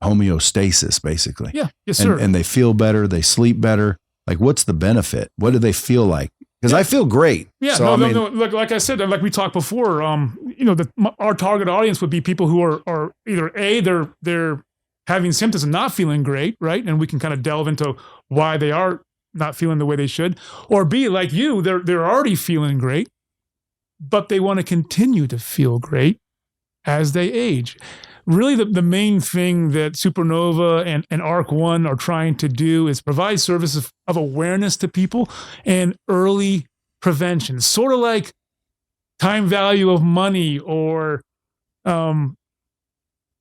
[SPEAKER 2] homeostasis, basically.
[SPEAKER 1] Yeah. Yes, sir.
[SPEAKER 2] And they feel better. They sleep better. Like, what's the benefit? What do they feel like? Because I feel great.
[SPEAKER 1] Yeah.
[SPEAKER 2] So,
[SPEAKER 1] no. Look, like I said, like we talked before, our target audience would be people who are either they're having symptoms and not feeling great, right? And we can kind of delve into why they are not feeling the way they should, or B, like you, they're already feeling great, but they want to continue to feel great as they age. Really, the main thing that SuperNova and ARC-1 are trying to do is provide services of awareness to people and early prevention, sort of like time value of money or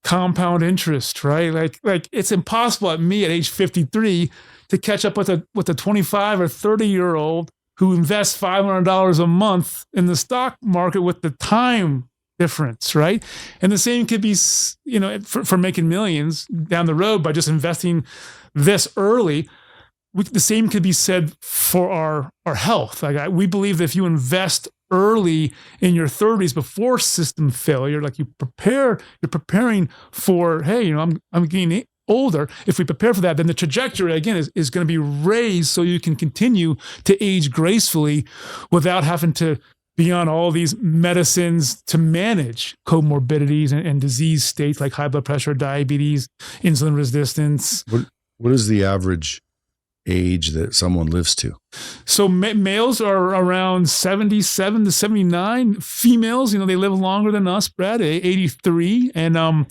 [SPEAKER 1] compound interest, right? Like it's impossible at age 53 to catch up with a 25 or 30-year-old who invests $500 a month in the stock market with the time difference, right? And the same could be, for making millions down the road by just investing this early. The same could be said for our health. Like we believe that if you invest early in your 30s before system failure, like you're preparing for, hey, I'm getting older. If we prepare for that, then the trajectory again is going to be raised so you can continue to age gracefully without having to be on all these medicines to manage comorbidities and disease states like high blood pressure, diabetes, insulin resistance.
[SPEAKER 2] What is the average age that someone lives to?
[SPEAKER 1] So males are around 77 to 79. Females, they live longer than us, Brad, 83. And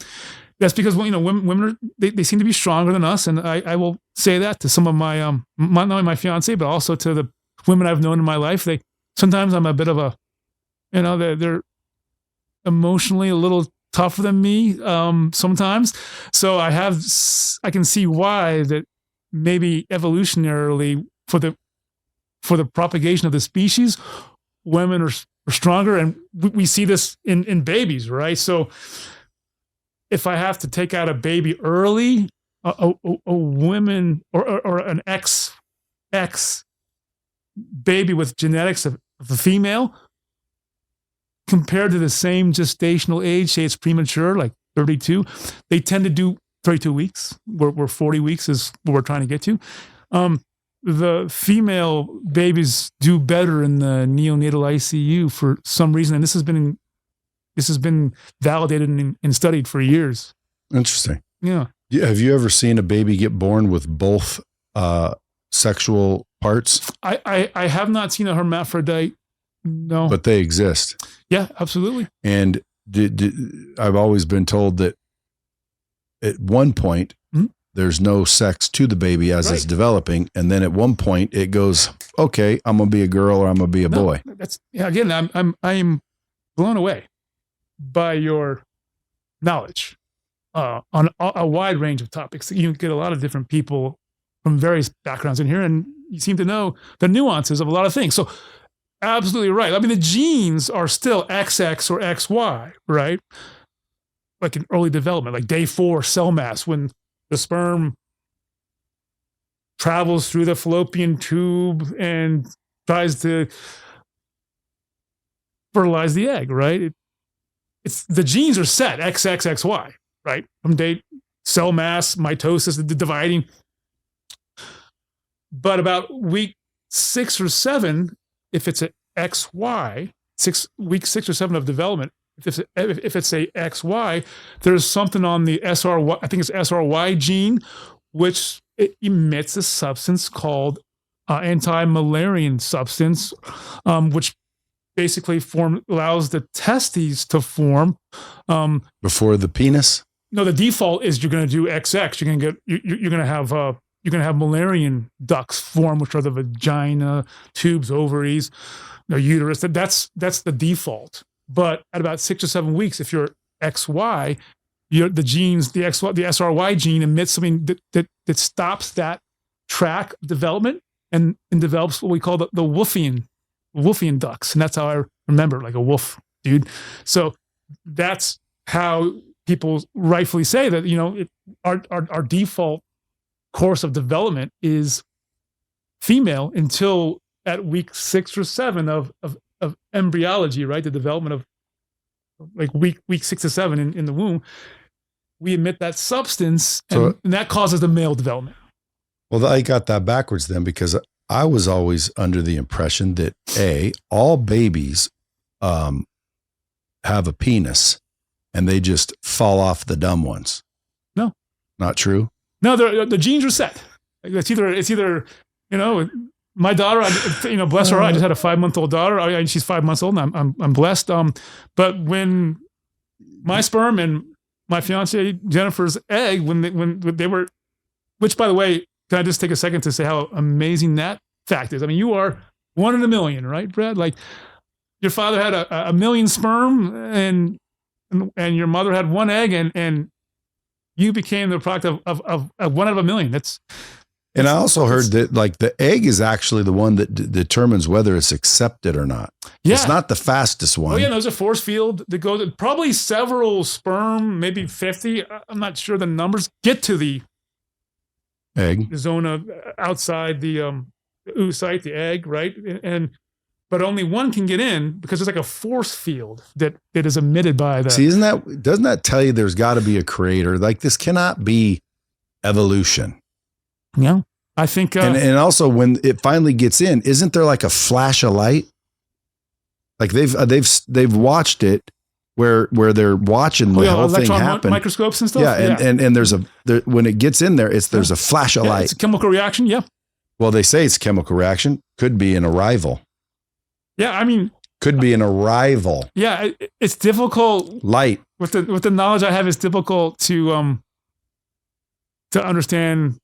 [SPEAKER 1] that's because, women they seem to be stronger than us. And I will say that to some of my, not only my fiance, but also to the women I've known in my life. Sometimes I'm a bit of a, they're emotionally a little tougher than me sometimes. So I can see why that maybe evolutionarily for the propagation of the species, women are stronger. And we see this in babies, right? So if I have to take out a baby early, a woman or an X baby with genetics of a female compared to the same gestational age, say it's premature, like 32, they tend to do 32 weeks, where 40 weeks is what we're trying to get to. The female babies do better in the neonatal ICU for some reason, and this has been validated and studied for years.
[SPEAKER 2] Interesting.
[SPEAKER 1] Yeah.
[SPEAKER 2] Have you ever seen a baby get born with both sexual parts?
[SPEAKER 1] I have not seen a hermaphrodite. No.
[SPEAKER 2] But they exist.
[SPEAKER 1] Yeah, absolutely.
[SPEAKER 2] And I've always been told that at one point, there's no sex to the baby as it's developing. And then at one point it goes, okay, I'm going to be a girl or I'm going to be a boy.
[SPEAKER 1] Again, I am blown away by your knowledge on a wide range of topics. You get a lot of different people from various backgrounds in here, and you seem to know the nuances of a lot of things. So absolutely right. I mean, the genes are still XX or XY, right? Like in early development, like day 4 cell mass, when the sperm travels through the fallopian tube and tries to fertilize the egg, right? It's the genes are set XXXY, right? From day cell mass, mitosis, the dividing. But about week 6 or 7, if it's an XY, week 6 or 7 of development, if it's a XY, there's something on the SRY, I think it's SRY gene, which it emits a substance called anti-Müllerian substance, which basically allows the testes to form.
[SPEAKER 2] Before the penis?
[SPEAKER 1] No, the default is you're going to do XX. You're going to have Müllerian ducts form, which are the vagina, tubes, ovaries, the uterus. That's the default. But at about 6 or 7 weeks, if you're XY, the genes, the SRY gene emits something that stops that track of development and develops what we call the Wolfian ducts. And that's how I remember, like a wolf, dude. So that's how people rightfully say that, our default course of development is female until at week 6 or 7 of embryology, right? The development of like week 6 or 7 in the womb, we emit that substance, and that causes the male development.
[SPEAKER 2] Well, I got that backwards then, because I was always under the impression that all babies have a penis and they just fall off the dumb ones. No, not true.
[SPEAKER 1] No, the genes are set. It's either my daughter, bless her heart, I just had a 5-month-old daughter. She's 5 months old, and I'm blessed. But when my sperm and my fiance Jennifer's egg, when they were, which by the way, can I just take a second to say how amazing that fact is? I mean, you are 1 in a million, right, Brad? Like your father had a million sperm, and your mother had 1 egg, and you became the product of 1 out of a million.
[SPEAKER 2] And I also heard that like the egg is actually the one that determines whether it's accepted or not. Yeah. It's not the fastest one.
[SPEAKER 1] Oh yeah, there's a force field that goes, probably several sperm, maybe 50. I'm not sure the numbers, get to the
[SPEAKER 2] egg,
[SPEAKER 1] the zone outside the oocyte, the egg, right? But only one can get in because there's like a force field that is emitted by the.
[SPEAKER 2] See, doesn't that tell you there's got to be a creator? Like this cannot be evolution.
[SPEAKER 1] Yeah, I think,
[SPEAKER 2] and also when it finally gets in, isn't there like a flash of light? Like they've watched it where they're watching the whole thing happen,
[SPEAKER 1] microscopes and stuff.
[SPEAKER 2] Yeah, and there's when it gets in there, there's a flash of light.
[SPEAKER 1] It's a chemical reaction. Yeah.
[SPEAKER 2] Well, they say it's a chemical reaction. Could be an arrival.
[SPEAKER 1] Yeah, I mean,
[SPEAKER 2] could be an arrival.
[SPEAKER 1] Yeah, it's difficult.
[SPEAKER 2] Light
[SPEAKER 1] with the knowledge I have, it's difficult to understand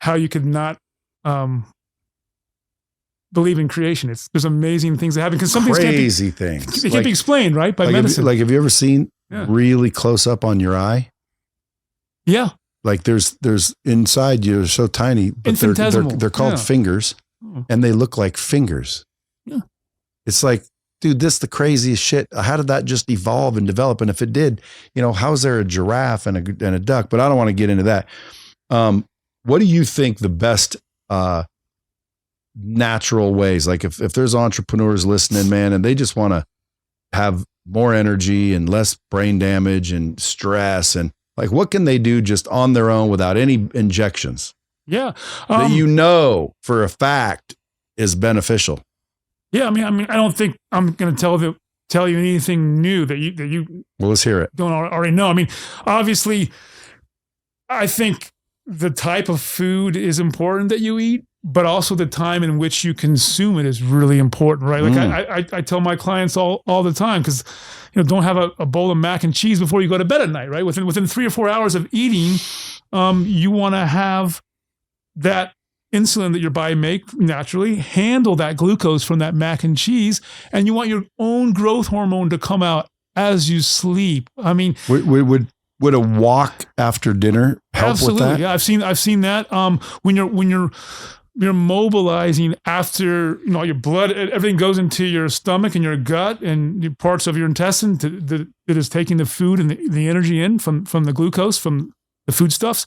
[SPEAKER 1] how you could not believe in creation. There's amazing things that happen because some
[SPEAKER 2] crazy things.
[SPEAKER 1] It can't be explained, right, by medicine.
[SPEAKER 2] Have you ever seen really close up on your eye?
[SPEAKER 1] Yeah.
[SPEAKER 2] Like there's inside you, they're so tiny, but they're called fingers, and they look like fingers.
[SPEAKER 1] Yeah.
[SPEAKER 2] It's like, dude, this is the craziest shit. How did that just evolve and develop? And if it did, how is there a giraffe and a duck? But I don't want to get into that. What do you think the best natural ways? Like if there's entrepreneurs listening, man, and they just want to have more energy and less brain damage and stress, and like what can they do just on their own without any injections?
[SPEAKER 1] Yeah,
[SPEAKER 2] that for a fact is beneficial.
[SPEAKER 1] Yeah, I mean, I don't think I'm going to tell you anything new that you.
[SPEAKER 2] Well, let's hear it.
[SPEAKER 1] Don't already know. I mean, obviously, I think the type of food is important that you eat, but also the time in which you consume it is really important, right? Like I tell my clients all the time, because don't have a bowl of mac and cheese before you go to bed at night, right? Within 3 or 4 hours of eating, you want to have that insulin that your body makes naturally handle that glucose from that mac and cheese, and you want your own growth hormone to come out as you sleep. I mean,
[SPEAKER 2] would a walk after dinner help
[SPEAKER 1] absolutely
[SPEAKER 2] with that?
[SPEAKER 1] Yeah, I've seen that. When you're mobilizing after your blood, everything goes into your stomach and your gut and the parts of your intestine that is taking the food and the energy in from the glucose from the foodstuffs.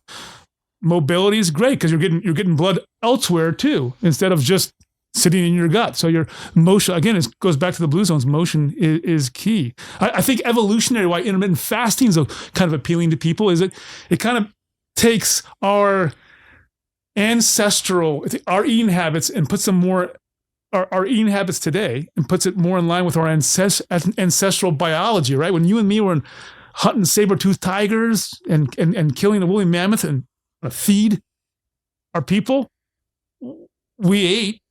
[SPEAKER 1] Mobility is great because you're getting blood elsewhere too, instead of just sitting in your gut. So your motion, again, it goes back to the blue zones. Motion is key. I think evolutionary, why intermittent fasting is kind of appealing to people, is it kind of takes our our eating habits and puts them more, our eating habits today, and puts it more in line with our ancestral biology, right? When you and me were hunting saber-toothed tigers and killing a woolly mammoth and feed our people, we ate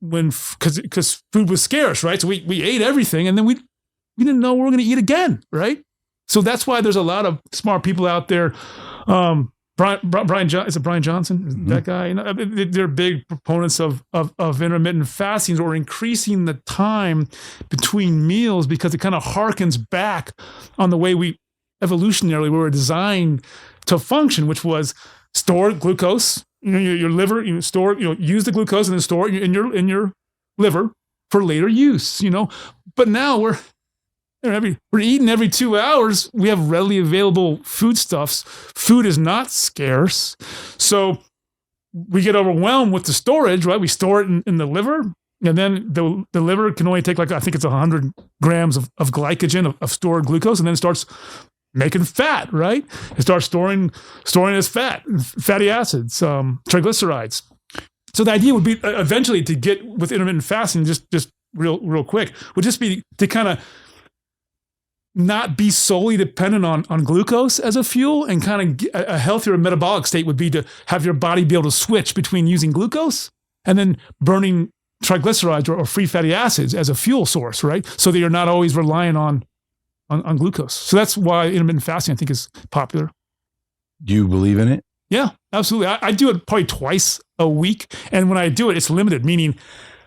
[SPEAKER 1] because food was scarce, right? So we ate everything, and then we didn't know we were going to eat again, right? So that's why there's a lot of smart people out there. Is it Brian Johnson? Is that guy? You know, they're big proponents of intermittent fasting, or increasing the time between meals, because it kind of harkens back on the way we evolutionarily were designed to function, which was store glucose. You know, your liver, use the glucose and then store it in your liver for later use. You know, but now we're eating every 2 hours. We have readily available foodstuffs. Food is not scarce. So we get overwhelmed with the storage, right? We store it in the liver, and then the liver can only take, like, I think it's 100 grams of glycogen, of stored glucose, and then it starts making fat, right? It starts storing as fat, fatty acids, triglycerides. So the idea would be eventually to get with intermittent fasting, just real quick, would just be to kind of not be solely dependent on glucose as a fuel, and kind of a healthier metabolic state would be to have your body be able to switch between using glucose and then burning triglycerides or free fatty acids as a fuel source, right? So that you're not always relying on glucose. So that's why intermittent fasting, I think, is popular.
[SPEAKER 2] Do you believe in it?
[SPEAKER 1] Yeah, absolutely. I do it probably twice a week. And when I do it, it's limited, meaning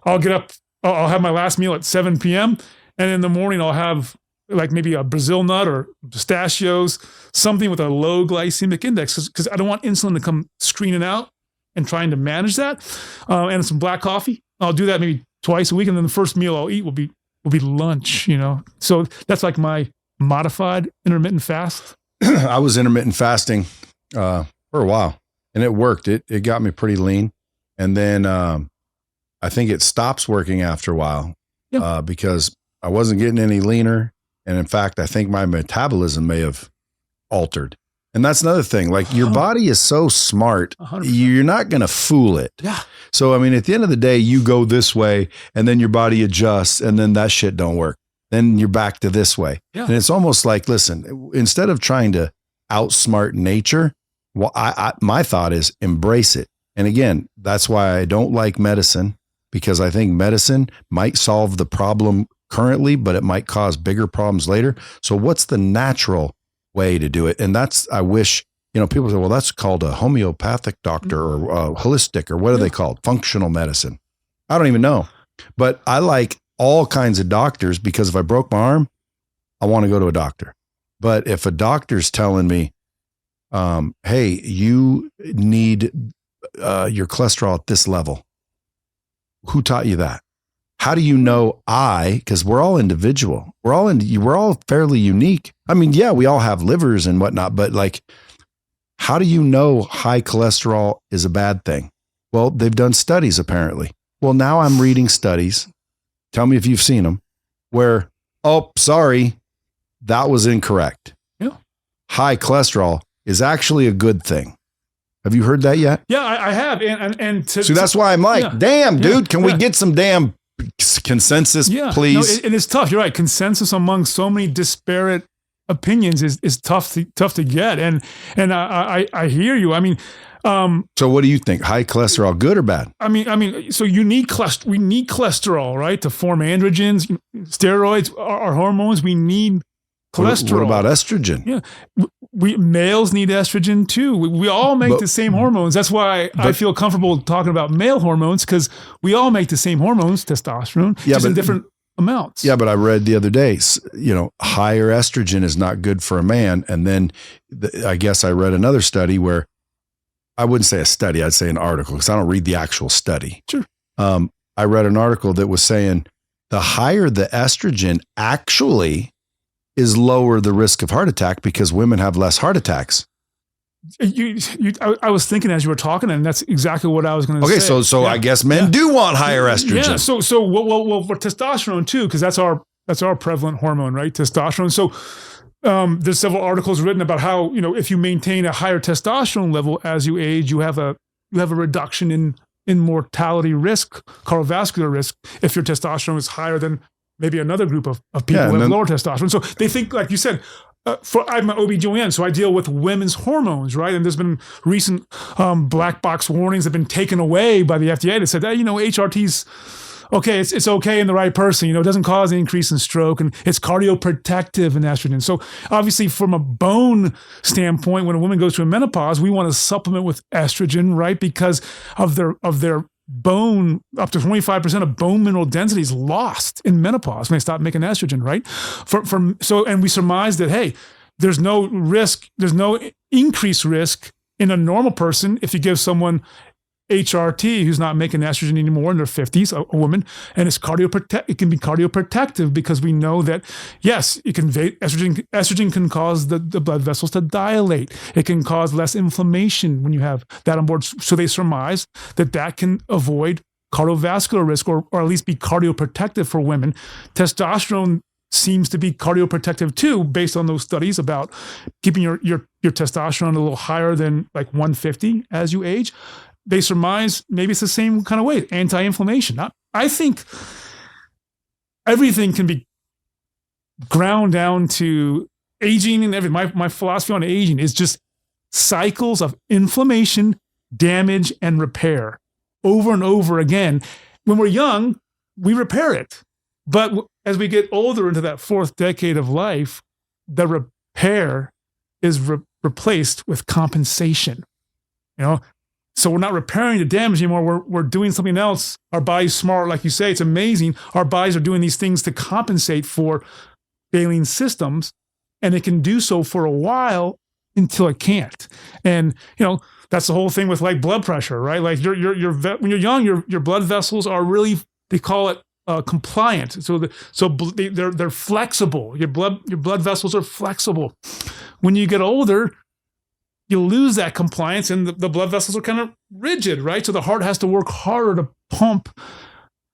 [SPEAKER 1] I'll get up, I'll have my last meal at 7 p.m. And in the morning, I'll have like maybe a Brazil nut or pistachios, something with a low glycemic index, because I don't want insulin to come screening out and trying to manage that. And some black coffee. I'll do that maybe twice a week. And then the first meal I'll eat will be lunch, you know? So that's like my modified intermittent fast.
[SPEAKER 2] I was intermittent fasting for a while, and it worked. It got me pretty lean. And then I think it stops working after a while because I wasn't getting any leaner. And in fact, I think my metabolism may have altered. And that's another thing. Like, your body is so smart, 100%. You're not going to fool it. Yeah. So, I mean, at the end of the day, you go this way, and then your body adjusts, and then that shit don't work. Then you're back to this way. Yeah. And it's almost like, listen, instead of trying to outsmart nature, well, my thought is embrace it. And again, that's why I don't like medicine, because I think medicine might solve the problem currently, but it might cause bigger problems later. So what's the natural way to do it? And that's, I wish, people say, well, that's called a homeopathic doctor or holistic, or what are they called? Functional medicine. I don't even know, but I like all kinds of doctors, because if I broke my arm, I want to go to a doctor. But if a doctor's telling me, hey, you need your cholesterol at this level, who taught you that? How do you know because we're all individual. We're all fairly unique. I mean, yeah, we all have livers and whatnot, but like, how do you know high cholesterol is a bad thing? Well, they've done studies apparently. Well, now I'm reading studies. Tell me if you've seen them where, oh, sorry, that was incorrect. Yeah. High cholesterol is actually a good thing. Have you heard that yet? Yeah, I have. So that's why I'm like, damn, dude, can we get some damn consensus, please?
[SPEAKER 1] No, and it's tough. You're right. Consensus among so many disparate opinions is tough to get. And I hear you. I mean,
[SPEAKER 2] so what do you think? High cholesterol, good or bad?
[SPEAKER 1] I mean, so we need cholesterol, right, to form androgens, steroids, our hormones. We need cholesterol.
[SPEAKER 2] What about estrogen?
[SPEAKER 1] Yeah. Males need estrogen too. We all make the same hormones. That's why I feel comfortable talking about male hormones, because we all make the same hormones, testosterone, just in different amounts.
[SPEAKER 2] Yeah, but I read the other day, higher estrogen is not good for a man. And then I guess I read another study where, I wouldn't say a study, I'd say an article, because I don't read the actual study.
[SPEAKER 1] Sure.
[SPEAKER 2] I read an article that was saying the higher the estrogen actually is lower the risk of heart attack, because women have less heart attacks.
[SPEAKER 1] I was thinking as you were talking, and that's exactly what I was going to say.
[SPEAKER 2] Okay, so I guess men do want higher estrogen.
[SPEAKER 1] Yeah. So well, for testosterone too, because that's our prevalent hormone, right? Testosterone. So there's several articles written about how, if you maintain a higher testosterone level as you age, you have a reduction in mortality risk, cardiovascular risk, if your testosterone is higher than maybe another group of people who have lower testosterone. So they think, like you said, I'm an ObGyn, so I deal with women's hormones, right? And there's been recent black box warnings that have been taken away by the FDA that said, HRT's okay, it's okay in the right person. It doesn't cause an increase in stroke, and it's cardioprotective in estrogen. So obviously, from a bone standpoint, when a woman goes through menopause, we want to supplement with estrogen, right? Because of their bone, up to 25% of bone mineral density is lost in menopause when they stop making estrogen, right? And we surmise that, hey, there's no risk, there's no increased risk in a normal person if you give someone HRT who's not making estrogen anymore in their 50s, a woman, and it can be cardioprotective because we know that, yes, estrogen can cause the blood vessels to dilate. It can cause less inflammation when you have that on board. So they surmise that can avoid cardiovascular risk or at least be cardioprotective for women. Testosterone seems to be cardioprotective too, based on those studies about keeping your testosterone a little higher than like 150 as you age. They surmise maybe it's the same kind of way, anti-inflammation. I think everything can be ground down to aging and everything. My philosophy on aging is just cycles of inflammation, damage, and repair over and over again. When we're young, we repair it. But as we get older into that fourth decade of life, the repair is replaced with compensation. So we're not repairing the damage anymore. We're doing something else. Our body's smart, like you say. It's amazing. Our bodies are doing these things to compensate for failing systems, and it can do so for a while until it can't. And that's the whole thing with like blood pressure, right? Like when you're young, your blood vessels are really, they call it compliant. So they're flexible. Your blood vessels are flexible. When you get older, you lose that compliance and the blood vessels are kind of rigid, right? So the heart has to work harder to pump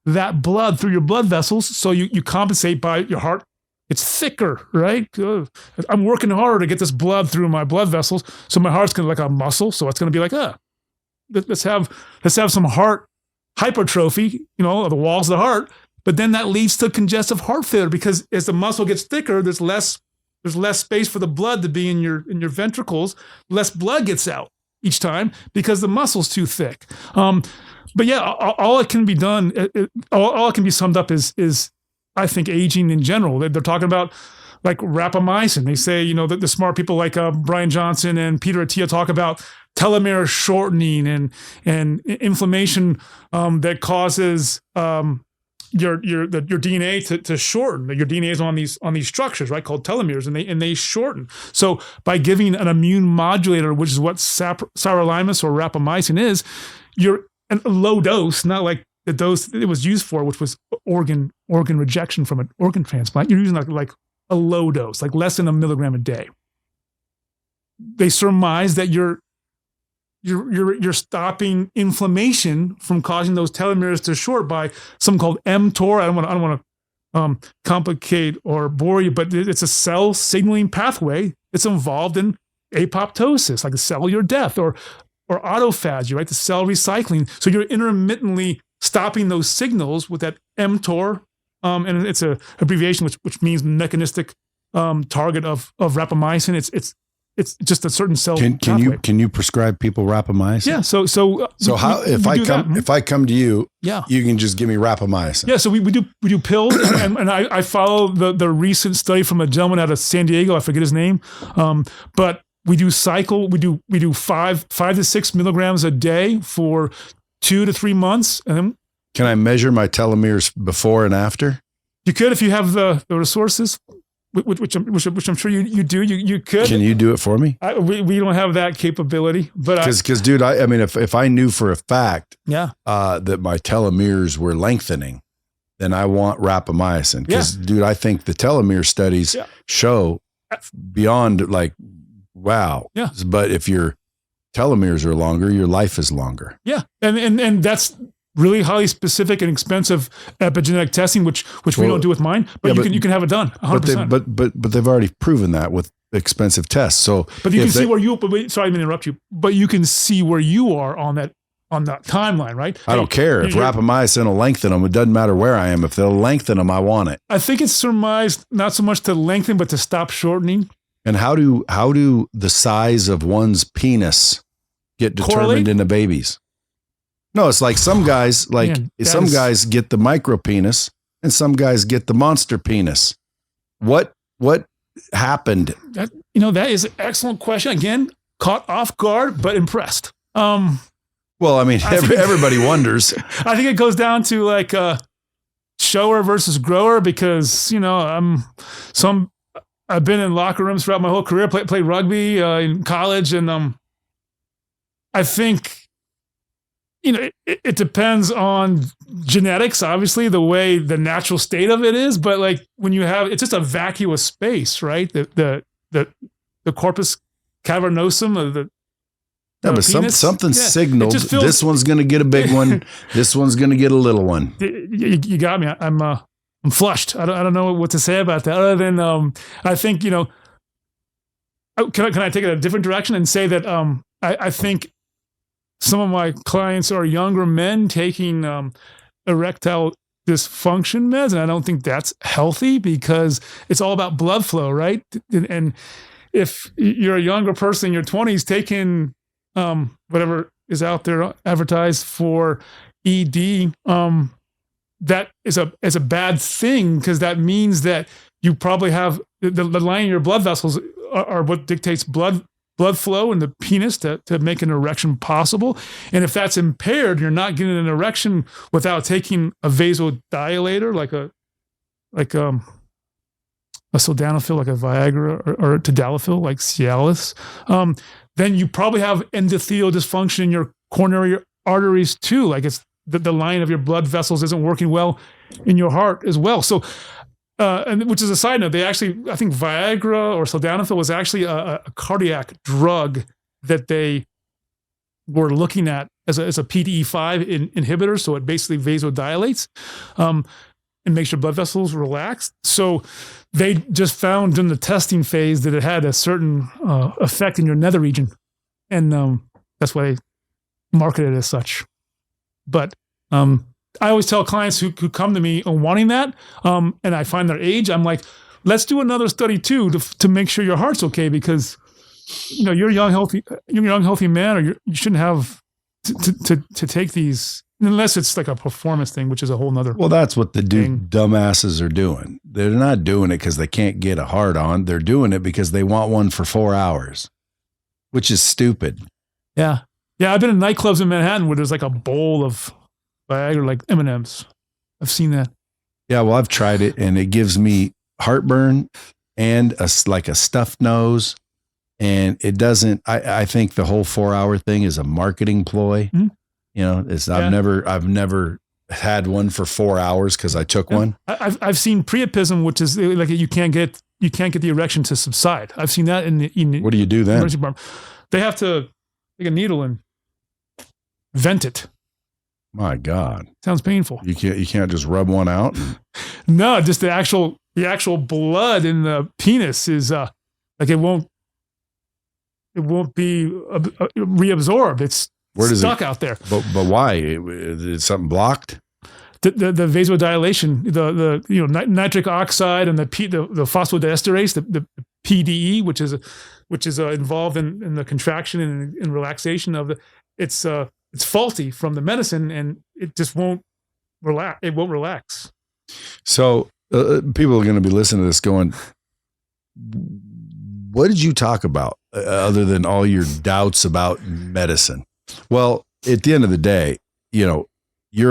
[SPEAKER 1] that blood through your blood vessels. So you compensate by your heart. It's thicker, right? I'm working harder to get this blood through my blood vessels. So my heart's going to like a muscle. So it's going to be like, let's have some heart hypertrophy, the walls of the heart. But then that leads to congestive heart failure because as the muscle gets thicker, there's less space for the blood to be in your ventricles. Less blood gets out each time because the muscle's too thick. But yeah, all it can be done, all it can be summed up is I think aging in general. They're talking about like rapamycin. They say, that the smart people like Brian Johnson and Peter Attia talk about telomere shortening and inflammation that causes your DNA to shorten. Your DNA is on these structures, right, called telomeres, and they shorten. So by giving an immune modulator, which is what sirolimus or rapamycin is, you're a low dose, not like the dose it was used for, which was organ rejection from an organ transplant. You're using like a low dose, like less than 1 milligram a day. They surmise that you're stopping inflammation from causing those telomeres to short by something called mTOR. I don't want to complicate or bore you, but it's a cell signaling pathway. It's involved in apoptosis, like a cellular death, or autophagy, right? The cell recycling. So you're intermittently stopping those signals with that mTOR, and it's a abbreviation which means mechanistic target of rapamycin. It's just a certain cell.
[SPEAKER 2] Can you prescribe people rapamycin?
[SPEAKER 1] Yeah. So how
[SPEAKER 2] if I come to you, you can just give me rapamycin.
[SPEAKER 1] Yeah. So we do pills, and I follow the recent study from a gentleman out of San Diego. I forget his name, but we do cycle. We do 5 to 6 milligrams a day for 2 to 3 months, and then
[SPEAKER 2] can I measure my telomeres before and after?
[SPEAKER 1] You could if you have the resources. Which I'm sure you do. You could.
[SPEAKER 2] Can you do it for me?
[SPEAKER 1] We don't have that capability, but
[SPEAKER 2] because dude, I mean, if I knew for a fact,
[SPEAKER 1] that
[SPEAKER 2] my telomeres were lengthening, then I want rapamycin. Because dude, I think the telomere studies show beyond like, wow.
[SPEAKER 1] Yeah.
[SPEAKER 2] But if you're telomeres are longer, your life is longer.
[SPEAKER 1] Yeah. And that's really highly specific and expensive epigenetic testing, which we don't do with mine, but you can have it done 100%.
[SPEAKER 2] But they've already proven that with expensive tests. So,
[SPEAKER 1] but you can see where sorry, I'm going to interrupt you, but you can see where you are on that timeline, right?
[SPEAKER 2] I don't care if rapamycin will lengthen them. It doesn't matter where I am. If they'll lengthen them, I want it.
[SPEAKER 1] I think it's surmised not so much to lengthen, but to stop shortening.
[SPEAKER 2] And how do the size of one's penis get determined in the babies? No, it's like some guys guys get the micro penis and some guys get the monster penis. What happened?
[SPEAKER 1] That is an excellent question. Again, caught off guard, but impressed.
[SPEAKER 2] Well, I mean, everybody wonders.
[SPEAKER 1] I think it goes down to like shower versus grower because, I've been in locker rooms throughout my whole career, played rugby in college. And I think, it depends on genetics, obviously, the way the natural state of it is. But like when you have, it's just a vacuous space, right? The corpus cavernosum of the
[SPEAKER 2] but something signaled this one's going to get a big one. This one's going to get a little one.
[SPEAKER 1] You got me. I'm flushed. I don't know what to say about that other than I think, can I take it a different direction and say that I think some of my clients are younger men taking erectile dysfunction meds, and I don't think that's healthy because it's all about blood flow, right? And if you're a younger person in your 20s taking whatever is out there advertised for ED, that is a bad thing because that means that you probably have the lining of your blood vessels are what dictates blood flow in the penis to make an erection possible. And if that's impaired, you're not getting an erection without taking a vasodilator like a sildenafil, like a Viagra, or a tadalafil, like Cialis. Then you probably have endothelial dysfunction in your coronary arteries too. Like it's the line of your blood vessels isn't working well in your heart as well. So, and which is a side note, I think Viagra or sildenafil was actually a cardiac drug that they were looking at as a PDE5 inhibitor. So it basically vasodilates and makes your blood vessels relax. So they just found in the testing phase that it had a certain effect in your nether region. And that's why they marketed it as such. But I always tell clients who come to me wanting that, and I find their age, I'm like, let's do another study too to make sure your heart's okay because you're a young healthy man, or you shouldn't have to take these unless it's like a performance thing, which is a whole nother.
[SPEAKER 2] Well, that's what the dumbasses are doing. They're not doing it because they can't get a hard on. They're doing it because they want one for 4 hours, which is stupid.
[SPEAKER 1] Yeah. Yeah, I've been in nightclubs in Manhattan where there's like a bowl of Viagra, like M&Ms. I've seen that.
[SPEAKER 2] Yeah, well, I've tried it, and it gives me heartburn and a stuffed nose, and it doesn't. I think the whole 4 hour thing is a marketing ploy. Mm-hmm. I've never had one for 4 hours because I took one.
[SPEAKER 1] I've seen priapism, which is like you can't get the erection to subside. I've seen that in
[SPEAKER 2] what do you do then?
[SPEAKER 1] They have to take a needle and vent it.
[SPEAKER 2] My God,
[SPEAKER 1] sounds painful.
[SPEAKER 2] You can't just rub one out.
[SPEAKER 1] No, just the actual blood in the penis is like it won't be reabsorbed. It's stuck out there.
[SPEAKER 2] But why? Is something blocked?
[SPEAKER 1] The vasodilation, the nitric oxide and the phosphodiesterase, the PDE, which is involved in the contraction and relaxation of it's faulty from the medicine, and it just won't relax. It won't relax.
[SPEAKER 2] So people are going to be listening to this going, what did you talk about other than all your doubts about medicine? Well, at the end of the day, you're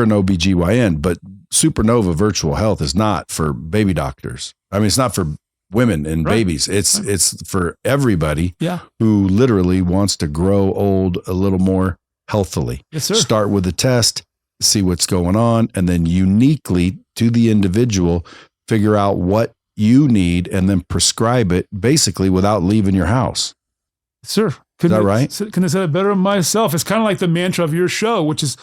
[SPEAKER 2] an OBGYN, but SuperNova Virtual Health is not for baby doctors. I mean, it's not for women and babies. It's for everybody who literally wants to grow old a little more healthily.
[SPEAKER 1] Yes, sir.
[SPEAKER 2] Start with a test, see what's going on, and then uniquely to the individual, figure out what you need and then prescribe it basically without leaving your house.
[SPEAKER 1] Sir.
[SPEAKER 2] Is that right?
[SPEAKER 1] Couldn't have said it better myself. It's kind of like the mantra of your show, which is,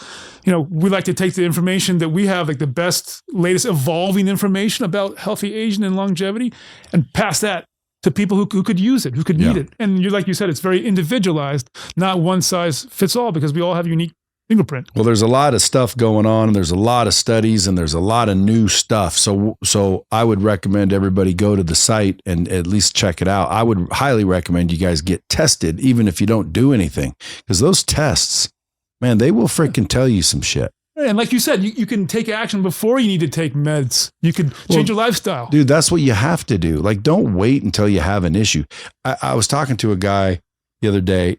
[SPEAKER 1] we like to take the information that we have, like the best, latest evolving information about healthy aging and longevity, and pass that to people who could use it, who could need it. And like you said, it's very individualized, not one size fits all, because we all have unique fingerprint.
[SPEAKER 2] Well, there's a lot of stuff going on, and there's a lot of studies, and there's a lot of new stuff. So I would recommend everybody go to the site and at least check it out. I would highly recommend you guys get tested, even if you don't do anything, because those tests, man, they will freaking tell you some shit.
[SPEAKER 1] And like you said, you can take action before you need to take meds. You could change your lifestyle.
[SPEAKER 2] Dude, that's what you have to do. Like, don't wait until you have an issue. I was talking to a guy the other day.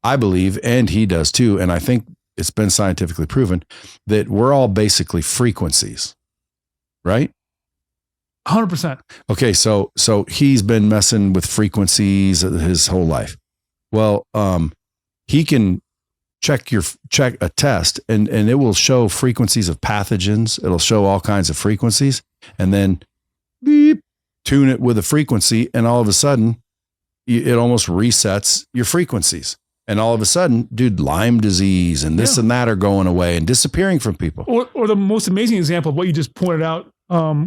[SPEAKER 2] I believe, and he does too, and I think it's been scientifically proven that we're all basically frequencies, right?
[SPEAKER 1] 100%.
[SPEAKER 2] Okay, so he's been messing with frequencies his whole life. Well, he can check a test, and it will show frequencies of pathogens. It'll show all kinds of frequencies, and then beep, tune it with a frequency, and all of a sudden, it almost resets your frequencies. And all of a sudden, dude, Lyme disease and this and that are going away and disappearing from people.
[SPEAKER 1] Or the most amazing example of what you just pointed out,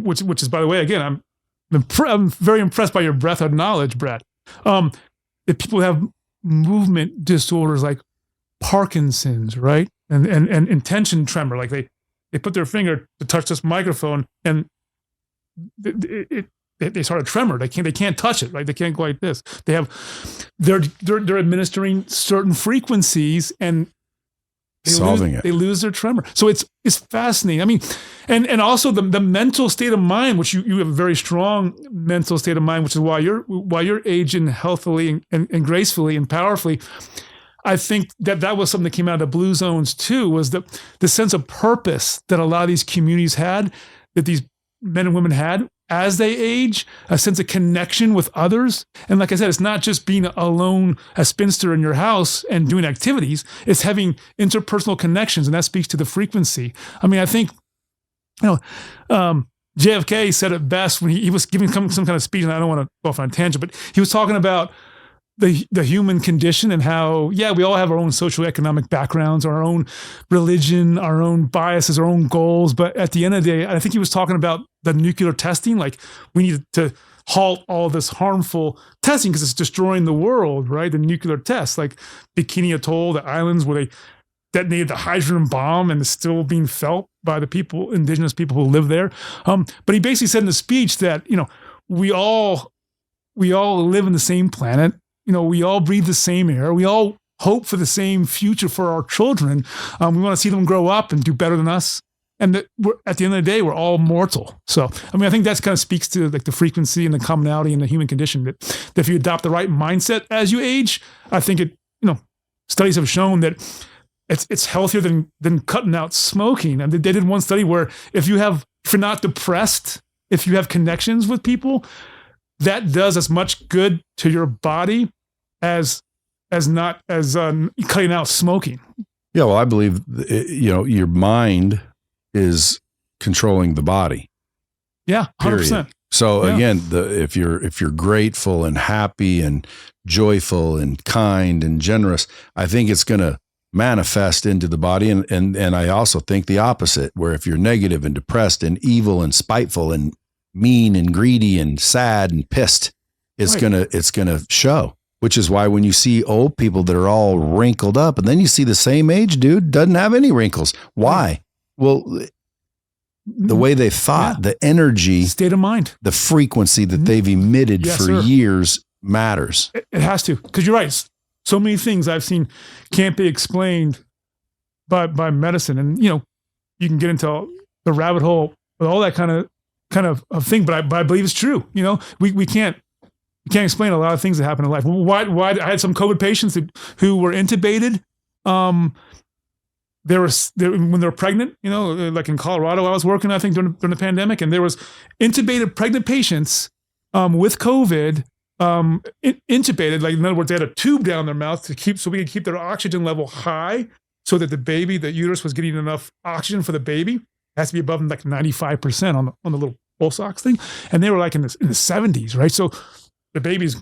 [SPEAKER 1] which is, by the way, again, I'm very impressed by your breadth of knowledge, Brett. That people have movement disorders like Parkinson's, right? And intention tremor, like they put their finger to touch this microphone and they start a tremor. They can't touch it, right? They can't go like this. They're administering certain frequencies and they lose their tremor. So it's fascinating. I mean, and also the mental state of mind, which you have a very strong mental state of mind, which is why you're aging healthily and gracefully and powerfully. I think that was something that came out of the blue zones too, was the sense of purpose that a lot of these communities had, that these men and women had as they age, a sense of connection with others. And like I said, it's not just being alone, a spinster in your house and doing activities, it's having interpersonal connections. And that speaks to the frequency. I mean, I think, JFK said it best when he was giving some kind of speech, and I don't want to go off on a tangent, but he was talking about the human condition and how, we all have our own socioeconomic backgrounds, our own religion, our own biases, our own goals. But at the end of the day, I think he was talking about the nuclear testing. Like, we need to halt all this harmful testing because it's destroying the world, right? The nuclear tests, like Bikini Atoll, the islands where they detonated the hydrogen bomb and it's still being felt by the indigenous people who live there. But he basically said in the speech that, we all live in the same planet. We all breathe the same air. We all hope for the same future for our children. We want to see them grow up and do better than us. And that at the end of the day, we're all mortal. So, I mean, I think that kind of speaks to like the frequency and the commonality in the human condition, that if you adopt the right mindset as you age, I think studies have shown that it's healthier than cutting out smoking. And they did one study where if you're not depressed, if you have connections with people, that does as much good to your body as cutting out smoking.
[SPEAKER 2] Yeah, well, I believe your mind is controlling the body.
[SPEAKER 1] Yeah, 100%.
[SPEAKER 2] Period. So again, if you're grateful and happy and joyful and kind and generous, I think it's going to manifest into the body. And I also think the opposite, where if you're negative and depressed and evil and spiteful and mean and greedy and sad and pissed, it's gonna show. Which is why when you see old people that are all wrinkled up, and then you see the same age dude doesn't have any wrinkles. Why? Well, the way they thought, the energy,
[SPEAKER 1] state of mind,
[SPEAKER 2] the frequency that they've emitted years matters.
[SPEAKER 1] It has to, because you're right. So many things I've seen can't be explained by medicine, and you can get into the rabbit hole with all that kind of thing. But I believe it's true. We can't explain a lot of things that happen in life. Why I had some COVID patients who were intubated. When they were pregnant, like in Colorado, I was working, I think during the pandemic, and there was intubated pregnant patients with COVID, intubated, like in other words, they had a tube down their mouth so we could keep their oxygen level high, so that the uterus was getting enough oxygen for the baby. It has to be above like 95% on the little pulse ox thing, and they were like in the 70s, right? So the baby's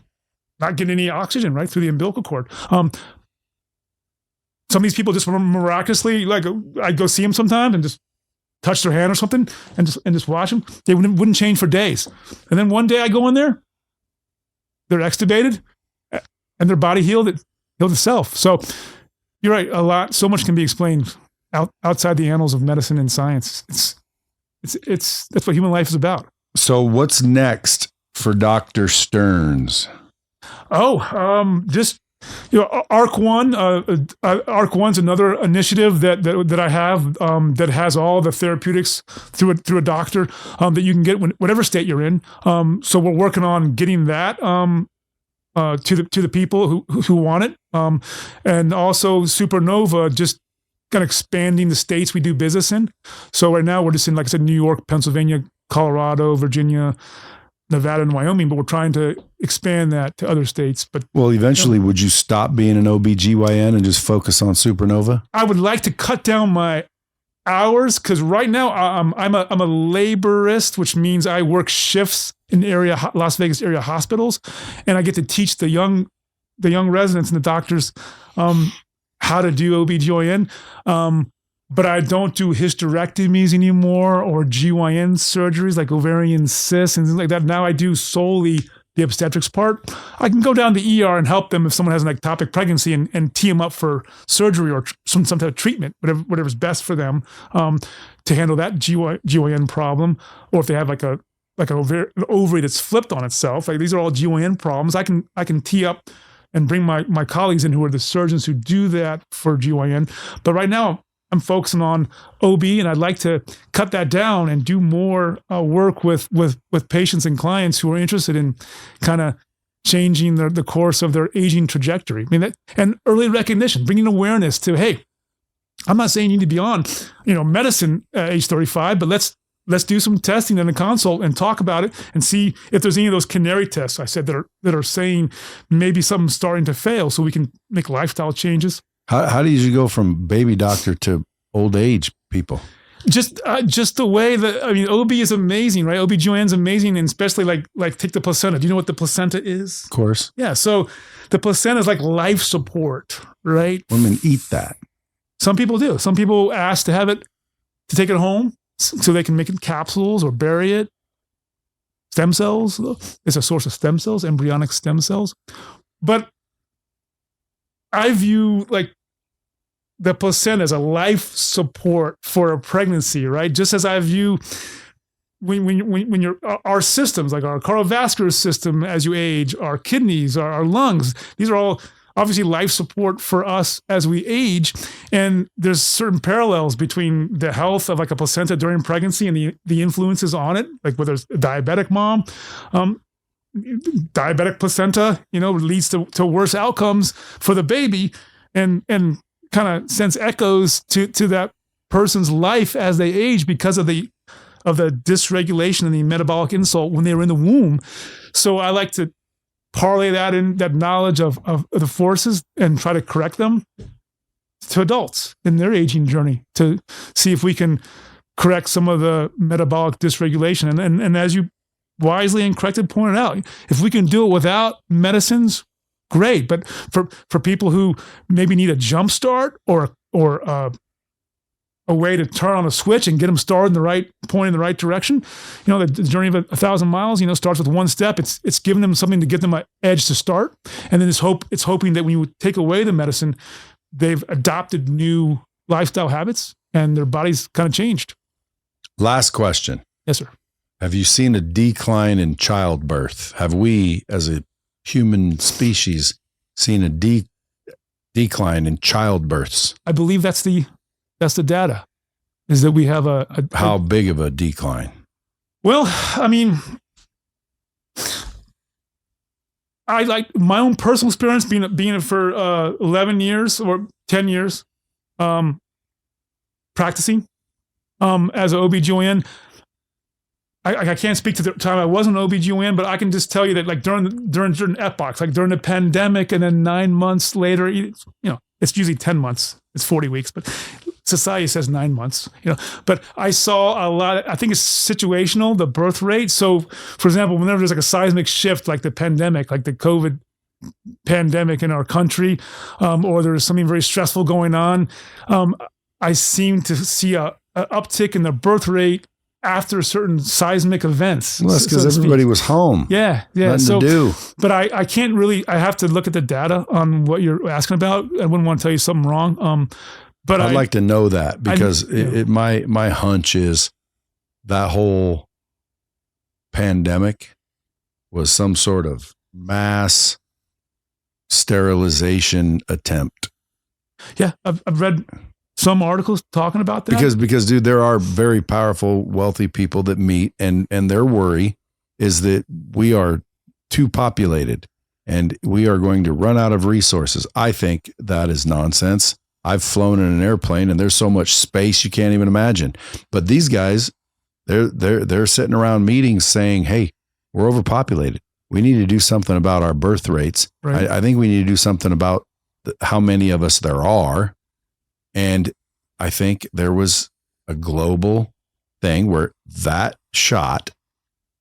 [SPEAKER 1] not getting any oxygen right through the umbilical cord. Some of these people just miraculously, like I'd go see them sometimes and just touch their hand or something and just watch them. They wouldn't change for days. And then one day I go in there, they're extubated and their body healed itself. So you're right. So much can be explained outside the annals of medicine and science. It's that's what human life is about.
[SPEAKER 2] So what's next for Dr. Stearns?
[SPEAKER 1] Just ARC One. ARC One's another initiative that I have that has all the therapeutics through a doctor that you can get whatever state you're in. So we're working on getting that to the people who want it, and also SuperNova, just kind of expanding the states we do business in. So right now we're just in, like I said, New York, Pennsylvania, Colorado, Virginia, Nevada, and Wyoming, but we're trying to expand that to other states. But
[SPEAKER 2] eventually, would you stop being an OBGYN and just focus on SuperNova?
[SPEAKER 1] I would like to cut down my hours, because right now I'm a laborist, which means I work shifts in Las Vegas area hospitals, and I get to teach the young residents and the doctors how to do OBGYN. But I don't do hysterectomies anymore or GYN surgeries like ovarian cysts and things like that. Now I do solely the obstetrics part. I can go down to the ER and help them if someone has an ectopic pregnancy and tee them up for surgery or some type of treatment, whatever's best for them to handle that GYN problem. Or if they have like an ovary that's flipped on itself, like these are all GYN problems. I can tee up and bring my colleagues in who are the surgeons who do that for GYN. But right now, I'm focusing on OB, and I'd like to cut that down and do more work with patients and clients who are interested in kind of changing the course of their aging trajectory. I mean, and early recognition, bringing awareness to, hey, I'm not saying you need to be on, medicine at age 35, but let's do some testing in a consult and talk about it and see if there's any of those canary tests I said that are saying maybe something's starting to fail, so we can make lifestyle changes.
[SPEAKER 2] How did you go from baby doctor to old age people?
[SPEAKER 1] Just the way that, OB is amazing, right? OBGYN is amazing, and especially like take the placenta. Do you know what the placenta is?
[SPEAKER 2] Of course.
[SPEAKER 1] Yeah. So the placenta is like life support, right?
[SPEAKER 2] Women eat that.
[SPEAKER 1] Some people do. Some people ask to take it home so they can make it capsules or bury it. Stem cells. It's a source of stem cells, embryonic stem cells. But I view the placenta as a life support for a pregnancy, right? Just as I view when our systems, like our cardiovascular system as you age, our kidneys, our lungs, these are all obviously life support for us as we age. And there's certain parallels between the health of like a placenta during pregnancy and the influences on it, like whether it's a diabetic mom, diabetic placenta, leads to worse outcomes for the baby, and kind of sends echoes to that person's life as they age because of the dysregulation and the metabolic insult when they were in the womb. So I like to parlay that in, that knowledge of the forces, and try to correct them to adults in their aging journey to see if we can correct some of the metabolic dysregulation. And as you wisely and correctly pointed out, if we can do it without medicines, great. But for people who maybe need a jump start or a way to turn on a switch and get them started in the right point in the right direction, the journey of 1,000 miles, starts with one step. It's giving them something to get them an edge to start, and then it's hoping that when you take away the medicine, they've adopted new lifestyle habits and their body's kind of changed.
[SPEAKER 2] Last question.
[SPEAKER 1] Yes, sir.
[SPEAKER 2] Have you seen a decline in childbirth? Have we, as a human species, seen a decline in childbirths? I believe
[SPEAKER 1] that's the data, is that we have
[SPEAKER 2] how big of a decline?
[SPEAKER 1] Well, I like my own personal experience being it for 11 years or 10 years, practicing as an OBGYN. I can't speak to the time I wasn't an OBGYN, but I can just tell you that during certain epochs, like during the pandemic, and then 9 months later, it's usually 10 months. It's 40 weeks, but society says 9 months, But I saw a lot. I think it's situational, the birth rate. So, for example, whenever there's like a seismic shift, like the pandemic, like the COVID pandemic in our country, or there's something very stressful going on, I seem to see a uptick in the birth rate after certain seismic events.
[SPEAKER 2] Well, that's because everybody was home.
[SPEAKER 1] Yeah.
[SPEAKER 2] Nothing to do.
[SPEAKER 1] But I can't really, I have to look at the data on what you're asking about. I wouldn't want to tell you something wrong. But
[SPEAKER 2] I'd like to know that, because my hunch is that whole pandemic was some sort of mass sterilization attempt.
[SPEAKER 1] Yeah, I've read some articles talking about that.
[SPEAKER 2] Because dude, there are very powerful, wealthy people that meet, and their worry is that we are too populated and we are going to run out of resources. I think that is nonsense. I've flown in an airplane and there's so much space you can't even imagine. But these guys, they're sitting around meetings saying, hey, we're overpopulated. We need to do something about our birth rates. Right. I think we need to do something about how many of us there are. And I think there was a global thing where that shot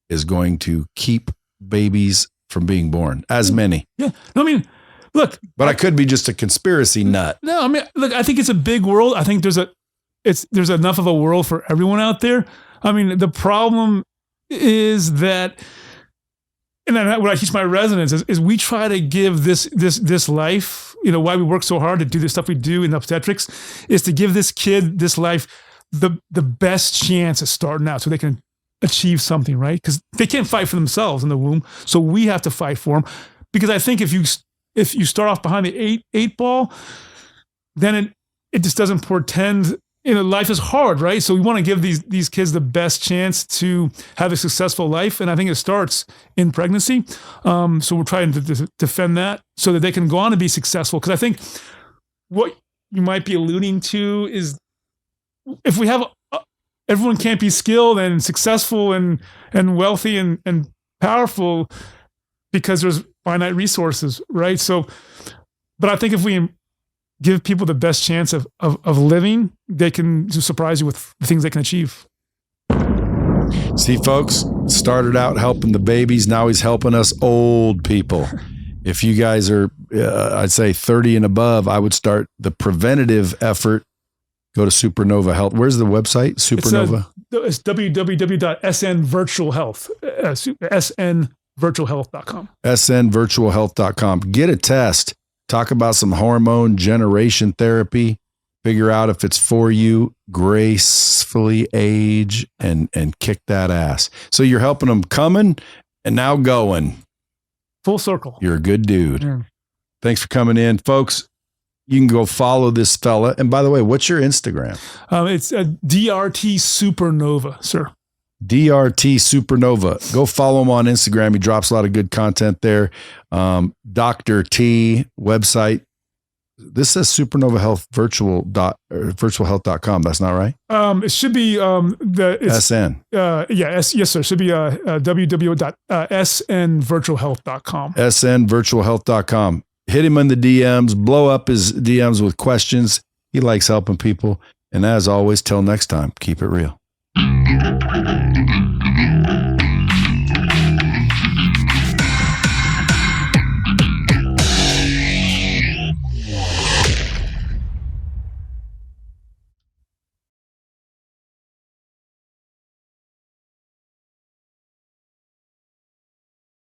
[SPEAKER 2] is going to keep babies from being born, as many.
[SPEAKER 1] Yeah. No, I mean, look.
[SPEAKER 2] But I could be just a conspiracy nut.
[SPEAKER 1] No, I mean, look, I think it's a big world. I think there's enough of a world for everyone out there. I mean, the problem is that, and what I teach my residents is we try to give this life, why we work so hard to do the stuff we do in obstetrics, is to give this kid, this life, the best chance of starting out so they can achieve something, right? Because they can't fight for themselves in the womb. So we have to fight for them. Because I think if you start off behind the eight ball, then it just doesn't portend, life is hard, right? So we want to give these kids the best chance to have a successful life. And I think it starts in pregnancy. So we're trying to defend that so that they can go on to be successful. Because I think what you might be alluding to is if we have, everyone can't be skilled and successful and wealthy and powerful because there's finite resources, right? So, but I think if we give people the best chance of living, they can surprise you with the things they can achieve.
[SPEAKER 2] See, folks, started out helping the babies. Now he's helping us old people. If you guys are, I'd say 30 and above, I would start the preventative effort. Go to SuperNova Health. Where's the website? SuperNova?
[SPEAKER 1] It's www.snvirtualhealth. snvirtualhealth.com.
[SPEAKER 2] snvirtualhealth.com. Get a test. Talk about some hormone generation therapy. Figure out if it's for you. Gracefully age and kick that ass. So you're helping them coming and now going.
[SPEAKER 1] Full circle.
[SPEAKER 2] You're a good dude.
[SPEAKER 1] Yeah.
[SPEAKER 2] Thanks for coming in, folks. You can go follow this fella. And by the way, what's your Instagram?
[SPEAKER 1] It's DRT SuperNova, sir.
[SPEAKER 2] DRT SuperNova. Go follow him on Instagram. He drops a lot of good content there. Dr. T website. This says SuperNova Health virtualhealth.com. That's not right.
[SPEAKER 1] It should be
[SPEAKER 2] SN.
[SPEAKER 1] Yes, sir. It should be www.snvirtualhealth.com.
[SPEAKER 2] snvirtualhealth.com. Hit him in the DMs. Blow up his DMs with questions. He likes helping people. And as always, till next time, keep it real.